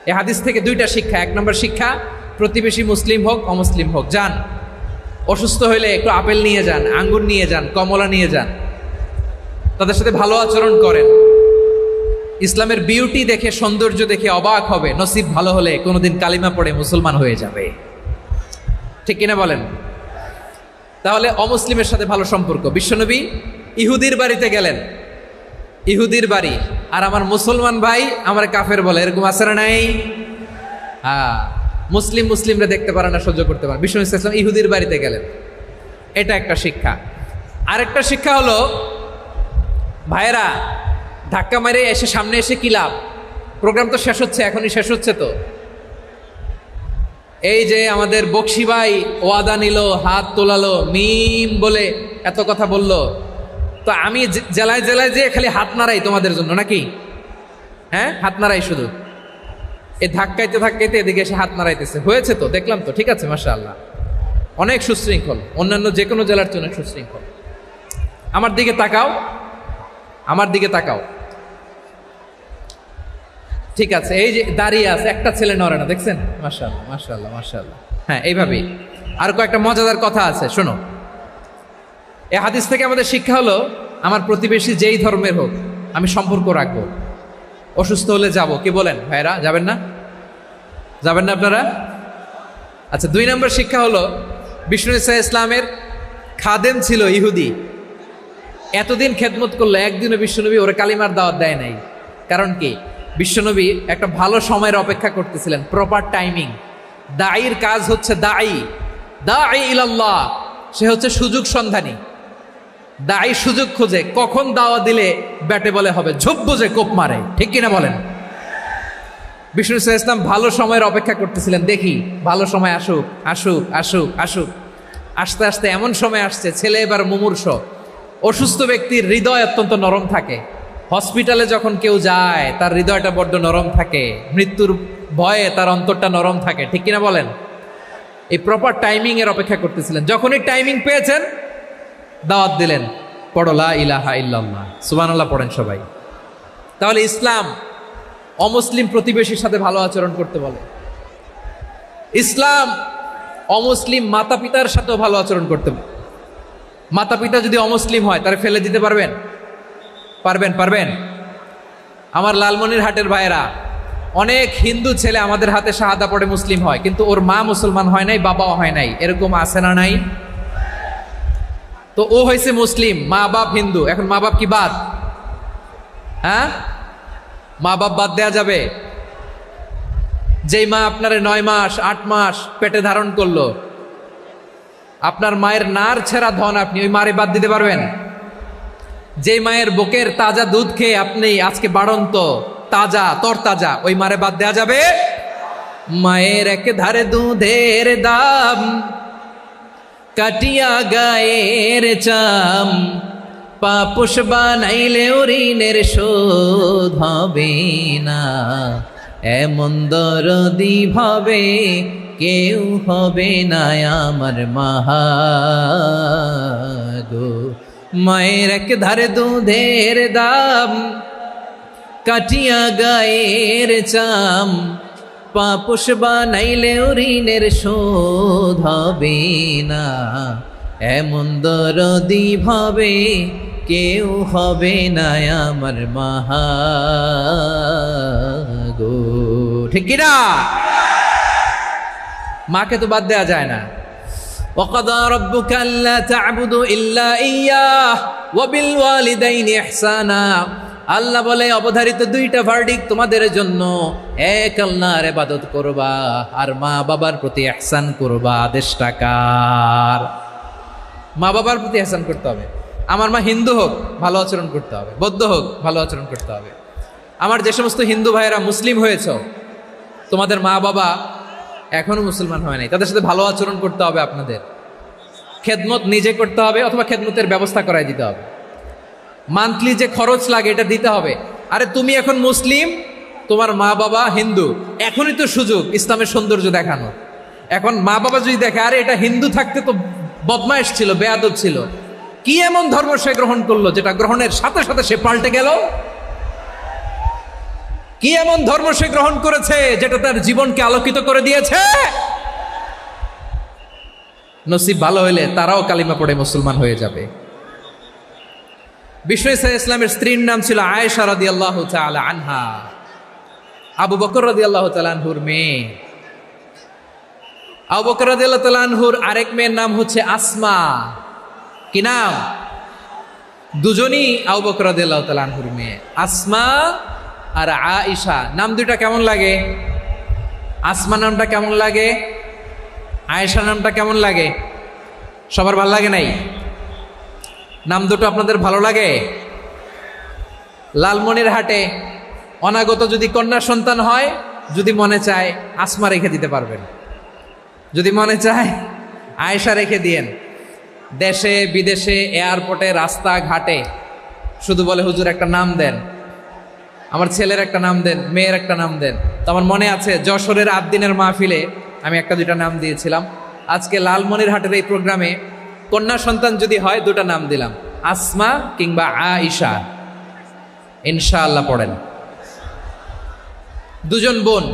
A: এই হাদিস থেকে দুইটা শিক্ষা। এক নম্বর শিক্ষা, প্রতিবেশী মুসলিম হোক অমুসলিম হোক, যান, অসুস্থ হইলে একটু আপেল নিয়ে যান, আঙ্গুর নিয়ে যান, কমলা নিয়ে যান, তাদের সাথে ভালো আচরণ করেন। ইসলামের বিউটি দেখে, সৌন্দর্য দেখে অবাক হবে, নসিব ভালো হলে কোনোদিন কালিমা পড়ে মুসলমান হয়ে যাবে, ঠিক কিনা বলেন? তাহলে অমুসলিমের সাথে ভালো সম্পর্ক। বিশ্বনবী ইহুদির বাড়িতে গেলেন, ইহুদির বাড়ি, আর আমার মুসলমান ভাই আমার কাফের বলে, এরকম আছে না নাই? হ্যাঁ, মুসলিমরা দেখতে পারে না, সহ্য করতে পারে। বিশ্বনবী সাল্লাল্লাহু আলাইহি ওয়াসাল্লাম ইহুদির বাড়িতে গেলেন, এটা একটা শিক্ষা। আরেকটা শিক্ষা হলো, ভাইয়েরা ধাক্কা মেরে এসে সামনে এসে কি লাভ? প্রোগ্রাম তো শেষ হচ্ছে, এখনই শেষ হচ্ছে। তো এই যে আমাদের বকশি ভাই ওয়াদা নিল, হাত তোলালো, মিম বলে এত কথা বলল, তো আমি জেলায় জেলায় যে খালি হাত নাড়াই তোমাদের জন্য নাকি? হ্যাঁ, হাত নাড়াই শুধু, এই ধাক্কাইতে ধাক্কাইতে এদিকে এসে হাত নাড়াইতেছে, হয়েছে তো, দেখলাম তো, ঠিক আছে, মাশাআল্লাহ, অনেক সুশৃঙ্খল, অন্যান্য যে কোনো জেলার চেয়ে অনেক সুশৃঙ্খল। আমার দিকে তাকাও, আমার দিকে তাকাও, ঠিক আছে, এই যে দাঁড়িয়ে আছে, একটা ছেলে নড়ে না, দেখছেন? মাশাআল্লাহ মাশাআল্লাহ মাশাআল্লাহ। হ্যাঁ, এইভাবেই। আর কয়েকটা মজাদার কথা আছে, শোনো। এই হাদিস থেকে আমাদের শিক্ষা হলো, আমার প্রতিবেশী যেই ধর্মের হোক আমি সম্পর্ক রাখবো, অসুস্থ হলে যাব। কি বলেন ভাইরা, যাবেন না? যাবেন না আপনারা? আচ্ছা, 2 নম্বর শিক্ষা হলো বিষ্ণু ঈসা ইসলামের খাদেম ছিল ইহুদি। এতদিন খেদমত করলো, একদিনও বিশ্বনবী ওরে কালিমার দাওয়াত দেয় নাই। কারণ কি? বিশ্বনবী একটা ভালো সময়ের অপেক্ষা করতেছিলেন, প্রপার টাইমিং। দায়ীর কাজ হচ্ছে দাঈ ইলাল্লাহ, সে হচ্ছে সুযোগ সন্ধানী। দায়ী সুযোগ খোঁজে, কখন দাওয়া দিলে ব্যাটে বলে হবে, ঝোপ বুঝে কোপ মারে, ঠিক কিনা বলেন? বিষ্ণু ঈসা ইসলাম ভালো সময়ের অপেক্ষা করতেছিলেন, দেখি ভালো সময় আসুক আসুক আসুক আসুক। আস্তে আস্তে এমন সময় আসছে, ছেলে এবার মুমূর্ষ। অসুস্থ ব্যক্তির হৃদয় অত্যন্ত নরম থাকে। হসপিটালে যখন কেউ যায় তার হৃদয়টা বড্ড নরম থাকে, মৃত্যুর ভয়ে তার অন্তরটা নরম থাকে, ঠিক কিনা বলেন? এই প্রপার টাইমিং এর অপেক্ষা করতেছিলেন। যখনই টাইমিং পেয়েছেন দাওয়াত দিলেন, পড়ো লা ইলাহা ইল্লাল্লাহ, সুবহানাল্লাহ পড়েন সবাই। তাহলে ইসলাম অমুসলিম প্রতিবেশীর সাথে ভালো আচরণ করতে বলে। ইসলাম অমুসলিম মাতা পিতার সাথেও ভালো আচরণ করতে বলে। মাতা পিতা যদি অমুসলিম হয় তারা ফেলে দিতে পারবেন? পারবেন? আমার লালমনিরহাটের ভাইয়েরা, অনেক হিন্দু ছেলে আমাদের হাতে শাহাদা পড়ে মুসলিম হয়, কিন্তু ওর মা মুসলমান হয় নাই, বাবাও হয় নাই। এরকম আছে না নাই? তো ও হয়েছে মুসলিম, মা বাপ হিন্দু, এখন মা বাপ কি বাদ? হ্যাঁ, মা বাপ বাদ দেয়া যাবে? যেই মা আপনারে 9 মাস 8 মাস পেটে ধারণ করলো, আপনার মায়ের নার ছেঁড়া ধন, আপনি ওই মারে বাদ দিতে পারবেন? যে মায়ের বুকের তাজা দুধ খেয়ে আপনি আজকে বাড়ন্ত তাজা তরতাজা, ওই মারে বাদ দেয়া যাবে? মায়ের এক ধারে দুধের দাম, কাটিয়া গায়ের চাম, পাপুষ বানাইলেও ঋণের শোধ হবে না, এমন দরদি ভাবে কেউ হবে না আমার মাহাগো। মায়ের এক ধারে দুধের দাম, কাটিয়া গায়ের চাম, পাপুষ বানাইলেও ঋণের শোধ হবে না, এমন দরদি ভাবে কেউ হবে না আমার মাহাগো, ঠিক কিনা? মাকে তো বাদ দেয়া যায় না। وَقَضَى رَبُّكَ أَلَّا تَعْبُدُوا إِلَّا إِيَّاهُ وَبِالْوَالِدَيْنِ إِحْسَانًا। আল্লাহ বলে অবধারিত 2টা ভার্ডিক্ট তোমাদের জন্য, এক আল্লাহর ইবাদত করবা আর মা বাবার প্রতি ইহসান করবা। আদেশটা কার? মা বাবার প্রতি ইহসান করতে হবে। আমার মা হিন্দু হোক ভালো আচরণ করতে হবে, বৌদ্ধ হোক ভালো আচরণ করতে হবে। আমার যে সমস্ত হিন্দু ভাইয়েরা মুসলিম হয়েছ, তোমাদের মা বাবা এখনো মুসলমান হয় নাই, তাদের সাথে ভালো আচরণ করতে হবে। আপনাদের খেদমত নিজে করতে হবে অথবা খেদমতের ব্যবস্থা করাই দিতে হবে। মান্থলি যে খরচ লাগে এটা দিতে হবে। আরে তুমি এখন মুসলিম, তোমার মা বাবা হিন্দু, এখনই তো সুযোগ ইসলামের সৌন্দর্য দেখানো। এখন মা বাবা যদি দেখে আরে এটা হিন্দু থাকতে তো বদমাইশ ছিল, বেয়াদব ছিল, কি এমন ধর্ম সে গ্রহণ করলো যেটা গ্রহণের সাথে সাথে সে পাল্টে গেল? কি এমন ধর্ম সে গ্রহণ করেছে যেটা তার জীবনকে আলোকিত করে দিয়েছে? নসিব ভালো হইলে তারাও কালিমা পড়ে মুসলমান হয়ে যাবে। বিষ্ণু ঈসা ইসলামের স্ত্রীর নাম ছিল আয়েশা রাদিয়াল্লাহু তাআলা আনহা, আবু বকর রাদিয়াল্লাহু তাআলা আনহুর মেয়ে। আবু বকর রাদিয়াল্লাহু তাআলা আনহুর আরেক মেয়ের নাম হচ্ছে আসমা। কি নাম? দুজনই আবু বকর রাদিয়াল্লাহু তাআলা আনহুর মেয়ে, আসমা আর আয়েশা। নাম দুইটা কেমন লাগে? আসমা নামটা কেমন লাগে? আয়েশা নামটা কেমন লাগে? সবার ভালো লাগে নাই? নাম দুটো আপনাদের ভালো লাগে? লালমনিরহাটে অনাগত যদি কন্যা সন্তান হয়, যদি মনে চায় আসমা রেখে দিতে পারবেন, যদি মনে চায় আয়েশা রেখে দিয়েন। দেশে বিদেশে এয়ারপোর্টে রাস্তাঘাটে শুধু বলে হুজুর একটা নাম দেন, আমার ছেলের একটা নাম দেন, মেয়ের একটা নাম দেন। তো আমার মনে আছে যশোরের 8 দিনের মাহফিলে আমি 1-2টা নাম দিয়েছিলাম। আজকে লালমনিরহাটের এই প্রোগ্রামে কন্যা সন্তান যদি হয় 2টা নাম দিলাম, আসমা কিংবা আয়েশা। ইনশাআল্লাহ পড়েন। দুজন বোন,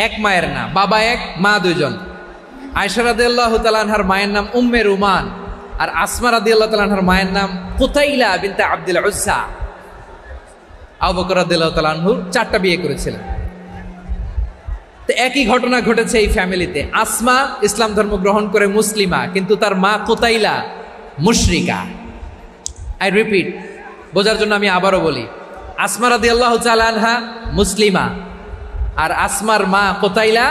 A: এক মায়ের না, বাবা এক মা দুজন। আয়েশা রাদিয়াল্লাহু তাআলা আনহার মায়ের নাম উম্মে রুমান আর আসমা রাদিয়াল্লাহু তাআলা আনহার মায়ের নাম কুতাইলা বিনতে আব্দুল উজ্জা। আবু বকর রাদিয়াল্লাহু তাআলা আনহু 4টা বিয়ে করেছিলেন। তো একই ঘটনা ঘটেছে এই ফ্যামিলিতে। আসমা ইসলাম ধর্ম গ্রহণ করে মুসলিমা, কিন্তু তার মা কুতাইলা মুশরিকা। আই রিপিট, বোঝার জন্য আমি আবারও বলি, আসমা রাদিয়াল্লাহু তাআলা আনহা মুসলিমা, আর আসমার মা কুতাইলা,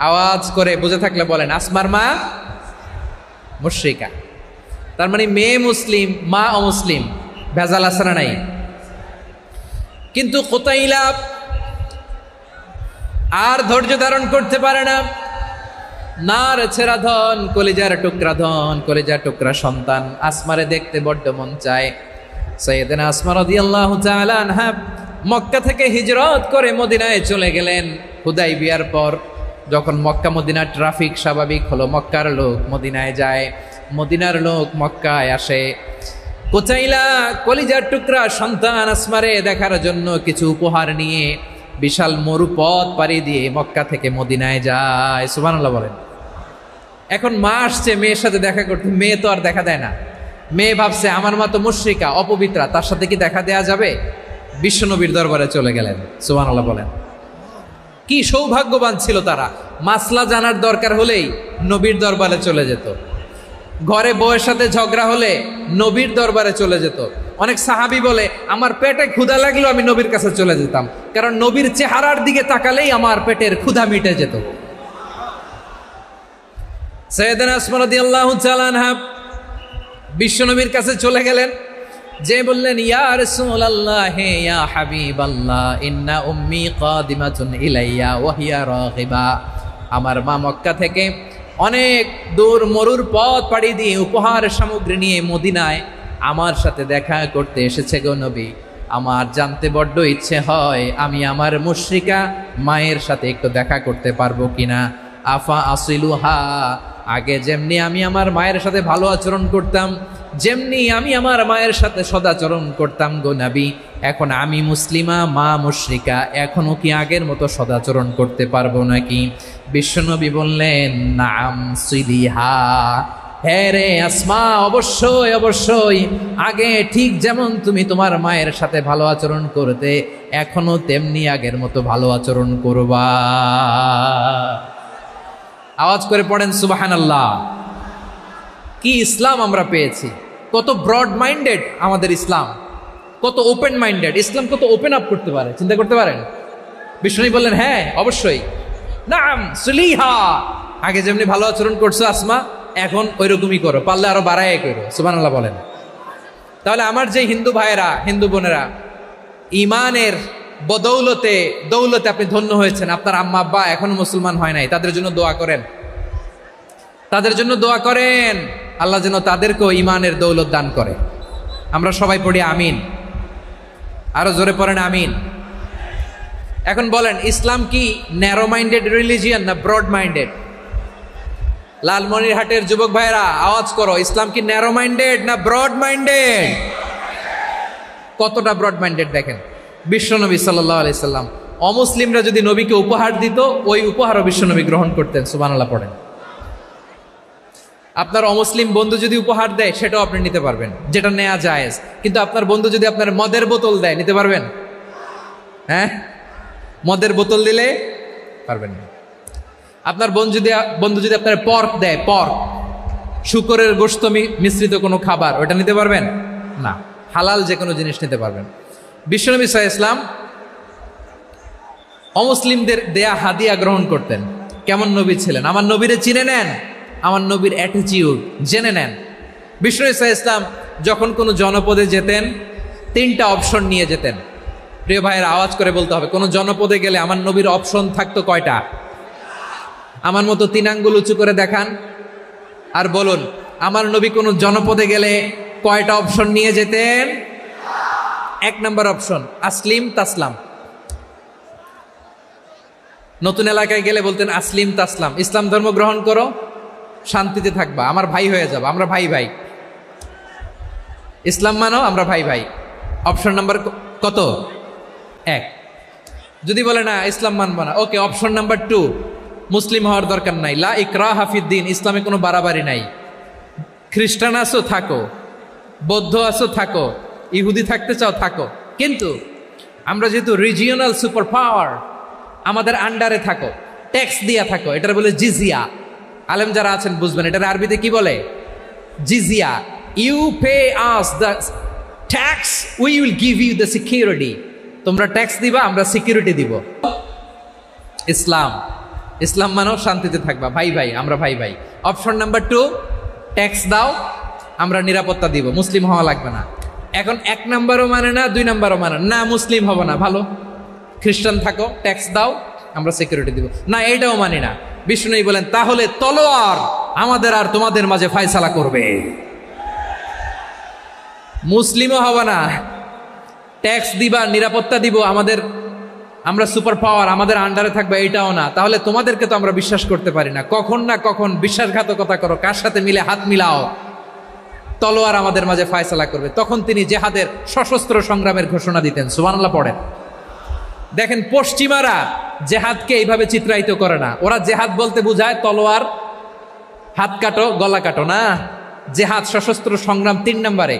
A: আওয়াজ করে বুঝে থাকলে বলেন, আসমার মা মুশরিকা। তার মানে মেয়ে মুসলিম, মা অমুসলিম, ভেজাল আছে না নাই? কিন্তু কুতাইলা আর ধৈর্য ধারণ করতে পারে না। নার ছেড়া ধন, কলিজার টুকরা ধন, কলিজার টুকরা সন্তান আসমারে দেখতে বড্ড মন চায়। সাইয়েদনা আসমা রাদিয়াল্লাহু তাআলা আনহা মক্কা থেকে হিজরত করে মদিনায় চলে গেলেন হুদাইবিয়ার পর। যখন মক্কা মদিনার ট্রাফিক স্বাভাবিক হলো, মক্কার লোক মদিনায় যায়, মদিনার লোক মক্কায় আসে। কুতাইলা কলিজার টুকরা সন্তান আসমারে দেখার জন্য কিছু উপহার নিয়ে বিশাল মরুপথ পাড়ি দিয়ে মক্কা থেকে মদিনায় যায়। সুবহানাল্লাহ বলেন। এখন মা আসছে মেয়ের সাথে দেখা করতে, মেয়ে তো আর দেখা দেয় না। মেয়ে ভাবছে আমার মা তো মুশরিকা, অপবিত্রা, তার সাথে কি দেখা দেয়া যাবে? বিশ্বনবীর দরবারে চলে গেলেন। সুবহানাল্লাহ বলেন। কি সৌভাগ্যবান ছিল তারা, মাসলা জানার দরকার হলেই নবীর দরবারে চলে যেত। ঘরে বউয়ের সাথে ঝগড়া হলে নবীর দরবারে চলে যেত। অনেক সাহাবী বলে, আমার পেটে ক্ষুধা লাগলো আমি নবীর কাছে চলে যেতাম, কারণ নবীর চেহারার দিকে তাকালেই আমার পেটের ক্ষুধা মিটে যেত। সাইয়েদনা আসমা রাদিয়াল্লাহু তাআলা আনহা বিশ্বনবীর কাছে চলে গেলেন, যে বললেন, ইয়া রাসূলুল্লাহ, ইয়া হাবিবাল্লাহ, ইন্না উম্মি কাদিমাতুন ইলাইয়া ওয়া হিয়া রাগিবা। আমার মা মক্কা থেকে অনেক দূর মরুর পথ পাড়ি দিয়ে উপহার সামগ্রী নিয়ে মদিনায় আমার সাথে দেখা করতে এসেছে গো নবী। আমার জানতে বড্ড ইচ্ছে হয় আমি আমার মুশরিকা মায়ের সাথে একটু দেখা করতে পারবো কিনা। আফা আসিলুহা, আগে যেমনি আমি আমার মায়ের সাথে ভালো আচরণ করতাম, যেমনি আমি আমার মায়ের সাথে সদাচরণ করতাম গো নবী, এখন আমি মুসলিমা, মা মুশরিকা, এখনো কি আগের মতো সদাচরণ করতে পারবো নাকি? বিশ্বনবী বললেন, নাম সিলিহা, হ্যাঁ রে আসমা, অবশ্যই অবশ্যই, আগে ঠিক যেমন তুমি তোমার মায়ের সাথে ভালো আচরণ করতে, এখনো তেমনি আগের মতো ভালো আচরণ করবা। আওয়াজ করে পড়েন সুবহানাল্লাহ। কি ইসলাম আমরা পেয়েছি! কত ব্রড মাইন্ডেড আমাদের ইসলাম, কত ওপেন মাইন্ডেড ইসলাম, কত ওপেন আপ করতে পারে, চিন্তা করতে পারেন। বিষ্ণু বললেন, হ্যাঁ অবশ্যই, নাম সুলিহা, আগে যেমনি ভালো আচরণ করছো আসমা, এখন ওইরকমই করো, পারলে আরো বাড়ায় করো। সুবহানাল্লাহ বলেন। তাহলে আমার যে হিন্দু ভাইয়েরা, হিন্দু বোনেরা, ইমানের বদৌলতে দৌলতে আপনি ধন্য হয়েছেন, আপনার আম্মা আব্বা এখনো মুসলমান হয় নাই, তাদের জন্য দোয়া করেন, তাদের জন্য দোয়া করেন, আল্লাহ যেন তাদেরকেও ইমানের দৌলত দান করে। আমরা সবাই পড়ি আমিন, আরো জোরে পড়েন আমিন। এখন বলেন, ইসলাম কি ন্যারো মাইন্ডেড রিলিজিয়ান না ব্রড মাইন্ডেড? লালমনিরহাটের যুবক ভাইরা আওয়াজ করো, ইসলাম কি ন্যারো মাইন্ডেড না ব্রড মাইন্ডেড? কতটা ব্রড মাইন্ডেড দেখেন। বিশ্বনবী সাল্লাল্লাহু আলাইহি সাল্লাম অমুসলিমরা যদি নবীকে উপহার দিত, ওই উপহারও বিশ্বনবী গ্রহণ করতেন। সুবহানাল্লাহ পড়েন। আপনার অমুসলিম বন্ধু যদি উপহার দেয়, সেটাও আপনি নিতে পারবেন, যেটা নেওয়া জায়েজ। কিন্তু আপনার বন্ধু যদি আপনার মদের বোতল দেয়, নিতে পারবেন? হ্যাঁ, মদের বোতল দিলে পারবেন না। আপনার বন্ধু যদি আপনার পর্ক দেয়, পর্ক, শুকরের গোশত মিশ্রিত কোনো খাবার, ওটা নিতে পারবেন না। হালাল যে কোনো জিনিস নিতে পারবেন। বিশ্বনবী সাল্লাল্লাহু আলাইহি ওয়াসাল্লাম অমুসলিমদের দেয়া হাদিয়া গ্রহণ করতেন। কেমন নবী ছিলেন! আমার নবীরে চিনে নেন, আমার নবীর অ্যাটিটিউড জেনে নেন। বিশ্বনবী সাল্লাল্লাহু আলাইহি ওয়াসাল্লাম যখন কোনো জনপদে যেতেন, 3টা অপশন নিয়ে যেতেন। প্রিয় ভাইয়ের আওয়াজ করে বলতে হবে, কোনো জনপদে গেলে আমার নবীর অপশন থাকতো কয়টা? আমার মতো 3 আঙ্গুল উঁচু করে দেখান আর বলুন, আমার নবী কোনো জনপদে গেলে কয়টা অপশন নিয়ে যেতেন? 1 নম্বর অপশন, আসলিম তাসলাম। নতুন এলাকায় গেলে বলতেন আসলিম তাসলাম, ইসলাম ধর্ম গ্রহণ করো, শান্তিতে থাকবা, আমার ভাই হয়ে যাবো, আমরা ভাই ভাই, ইসলাম মানো, আমরা ভাই ভাই। অপশন নাম্বার কত? 1। যদি বলে না ইসলাম মানবো না, ওকে, অপশন নাম্বার 2, মুসলিম হওয়ার দরকার নাই, লা ইকরাহা ফিদ্দিন, ইসলামে কোনো বাড়াবাড়ি নাই, খ্রিস্টান আছো থাকো, বৌদ্ধ আছো থাকো, ইহুদি থাকতে চাও থাকো, কিন্তু আমরা যেহেতু রিজিওনাল সুপার পাওয়ার, আমাদের আন্ডারে থাকো, ট্যাক্স দিয়া থাকো, এটার বলে জিজিয়া। আলেম যারা আছেন বুঝবেন এটার আরবিতে কি বলে, জিজিয়া। You pay us the tax, we will give you the security. তোমরা ট্যাক্স দিবা, আমরা সিকিউরিটি দিব। ইসলাম, ইসলাম মানেও শান্তিতে থাকবা, ভাই ভাই, আমরা ভাই ভাই। অপশন নাম্বার 2, ট্যাক্স দাও, আমরা নিরাপত্তা দিব, মুসলিম হওয়া লাগবে না। এখন 1 নাম্বারও মানে না, 2 নাম্বারও মানে না, মুসলিম হবো না, ভালো খ্রিস্টান থাকো, ট্যাক্স দাও, আমরা সিকিউরিটি দিব না, এটাও মানি না। বিষ্ণু বলেন তাহলে তলোয়ার আমাদের আর তোমাদের মাঝে ফয়সালা করবে। মুসলিমও হবে না, ট্যাক্স দিবা, নিরাপত্তা দিব, আমরা সুপার পাওয়ার, আমাদের আন্ডারে থাকবে, এটাও না। তাহলে তোমাদেরকে তো আমরা বিশ্বাস করতে পারি না, কখন না কখন বিশ্বাসঘাতকতা করো, কার সাথে মিলে হাত মিলাও, তলোয়ার আমাদের মাঝে ফয়সালা করবে। তখন তিনি জেহাদের সশস্ত্র সংগ্রামের ঘোষণা দিতেন। সুবহানাল্লাহ পড়েন। দেখেন পশ্চিমারা জেহাদকে এইভাবে চিত্রায়িত করে না, ওরা জেহাদ বলতে বোঝায় তলোয়ার, হাত কাটো, গলা কাটো না। জেহাদ সশস্ত্র সংগ্রাম 3 নম্বরে।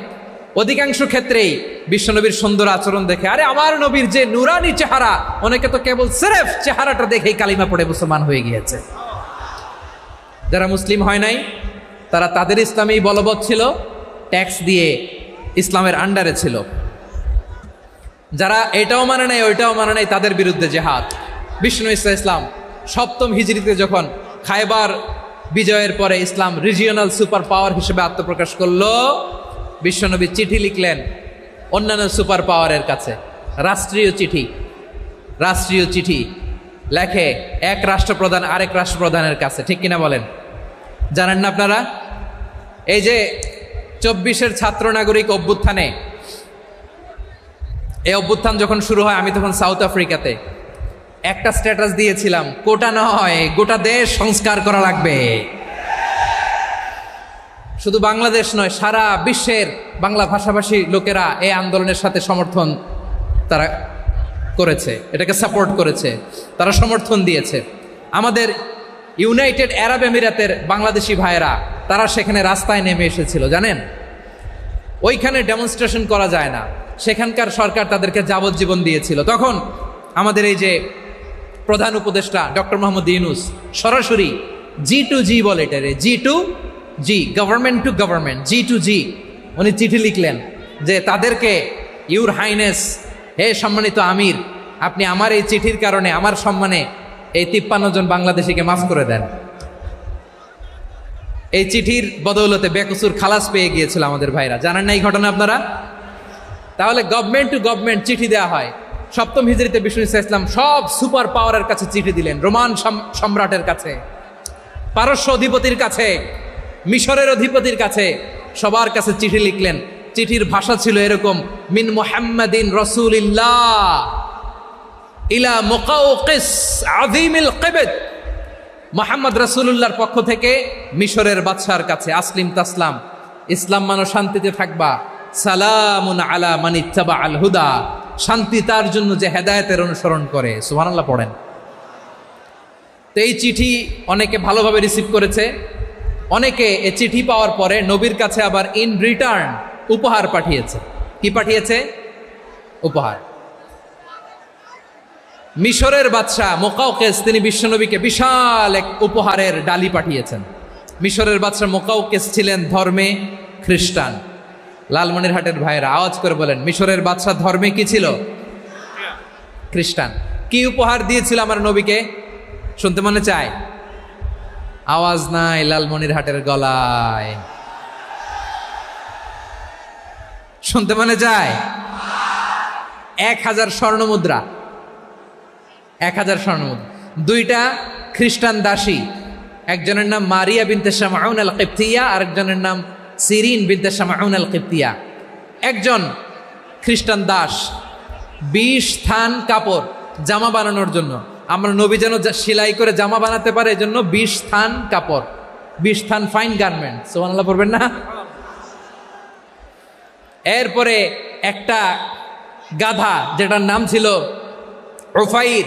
A: অধিকাংশ ক্ষেত্রেই বিশ্বনবীর সুন্দর আচরণ দেখে, আরে আমার নবীর যে নুরানি চেহারা, অনেকে তো কেবল সিরেফ চেহারাটা দেখেই কালিমা পড়ে মুসলমান হয়ে গিয়েছে। যারা মুসলিম হয় নাই তারা তাদের ইসলামেই বলবৎ ছিল, ট্যাক্স দিয়ে ইসলামের আন্ডারে ছিল। যারা এটাও মানে নাই ওইটাও মানে নাই, তাদের বিরুদ্ধে জেহাদ। বিষ্ণু ইসলাম 7ম হিজরিতে যখন খায়বার বিজয়ের পরে ইসলাম রিজিওনাল সুপার পাওয়ার হিসেবে আত্মপ্রকাশ করলো, বিশ্বনবী চিঠি লিখলেন অন্যান্য সুপার পাওয়ারের কাছে, রাষ্ট্রীয় চিঠি লেখে এক রাষ্ট্রপ্রধান আরেক রাষ্ট্রপ্রধানের কাছে, ঠিক কিনা বলেন? জানেন না আপনারা? এই যে 24-এর ছাত্র নাগরিক অভ্যুত্থানে, এই অভ্যুত্থান যখন শুরু হয়, আমি তখন সাউথ আফ্রিকাতে, একটা স্ট্যাটাস দিয়েছিলাম, কোটা নয় গোটা দেশ সংস্কার করা লাগবে। শুধু বাংলাদেশ নয়, সারা বিশ্বের বাংলা ভাষাভাষী লোকেরা এই আন্দোলনের সাথে সমর্থন তারা করেছে, এটাকে সাপোর্ট করেছে, তারা সমর্থন দিয়েছে। আমাদের ইউনাইটেড আরব আমিরাতের বাংলাদেশি ভাইয়েরা তারা সেখানে রাস্তায় নেমে এসেছিল, জানেন? ওইখানে ডেমনস্ট্রেশন করা যায় না, সেখানকার সরকার তাদেরকে যাবজ্জীবন দিয়েছিল। তখন আমাদের এই যে প্রধান উপদেষ্টা ডক্টর মোহাম্মদ ইউনূস সরাসরি G2G বলে, এটারে G2G, government to government, G2G, উনি চিঠি লিখলেন যে তাদেরকে, ইউর হাইনেস, হে সম্মানিত আমির, আপনি আমার এই চিঠির কারণে আমার সম্মানে এই 53 জন বাংলাদেশিকে মাফ করে দেন। এই চিঠির বদৌলতে বেকসুর খালাস পেয়ে গিয়েছিল আমাদের ভাইরা, জানেন না এই ঘটনা আপনারা? তাহলে গভর্নমেন্ট টু গভর্নমেন্ট চিঠি দেওয়া হয়। 7ম হিজরিতে বিষ্ণু ইসলাম সব সুপার পাওয়ারের কাছে চিঠি দিলেন, রোমান সম্রাটের কাছে, পারস্য অধিপতির কাছে, মিশরের অধিপতির কাছে, সবার কাছে চিঠি লিখলেন। চিঠির ভাষা ছিল এরকম, মিন মুহাম্মাদিন রাসূলিল্লাহ ইলা মুকাওকিস আযীমিল কিবত, মুহাম্মদ রাসূলুল্লাহর পক্ষ থেকে মিশরের বাদশার কাছে, আসলিম তাসলাম, ইসলাম মানো শান্তিতে থাকবা, সালামুন আলা মান ইত্তাবাআল হুদা, শান্তি তার জন্য যে হেদায়েতের অনুসরণ করে। সুবহানাল্লাহ পড়েন। তো এই চিঠি অনেকে ভালোভাবে রিসিভ করেছে, অনেকে এই চিঠি পাওয়ার পরে নবীর কাছে আবার ইন রিটার্ন উপহার পাঠিয়েছে। কি পাঠিয়েছে? উপহার। মিশরের বাদশাহ মুকাওকিস তিনি বিশ্বনবীকে বিশাল এক উপহারের ডালি পাঠিয়েছেন। মিশরের বাদশাহ মুকাওকিস ছিলেন ধর্মে খ্রিস্টান। লালমনিরহাটের ভাইয়েরা আওয়াজ করে বলেন, মিশরের বাদশাহ ধর্মে কি ছিল? খ্রিস্টান। কি উপহার দিয়েছিল আমার নবীকে? শুনতে মনে চায়? আওয়াজ নাই লালমনিরহাটের গলায়, শুনতে মনে চায়? 1000 স্বর্ণমুদ্রা, 1000 স্বর্ণমুদ্রা। 2টা খ্রিস্টান দাসী, একজনের নাম মারিয়া বিনতে শামাউন আল কিবতিয়া, আরেকজনের নাম সিরিন বিনতে শামাউন আল কিবতিয়া। একজন খ্রিস্টান দাস 20 থান কাপড় জামা বানানোর জন্য, আমরা নবী যেন সেলাই করে জামা বানাতে পারে এজন্য 20 থান কাপড়, 20 থান ফাইন গার্মেন্ট। সুবহানাল্লাহ পড়বেন না? এরপরে একটা গাধা যেটার নাম ছিল উফাইর,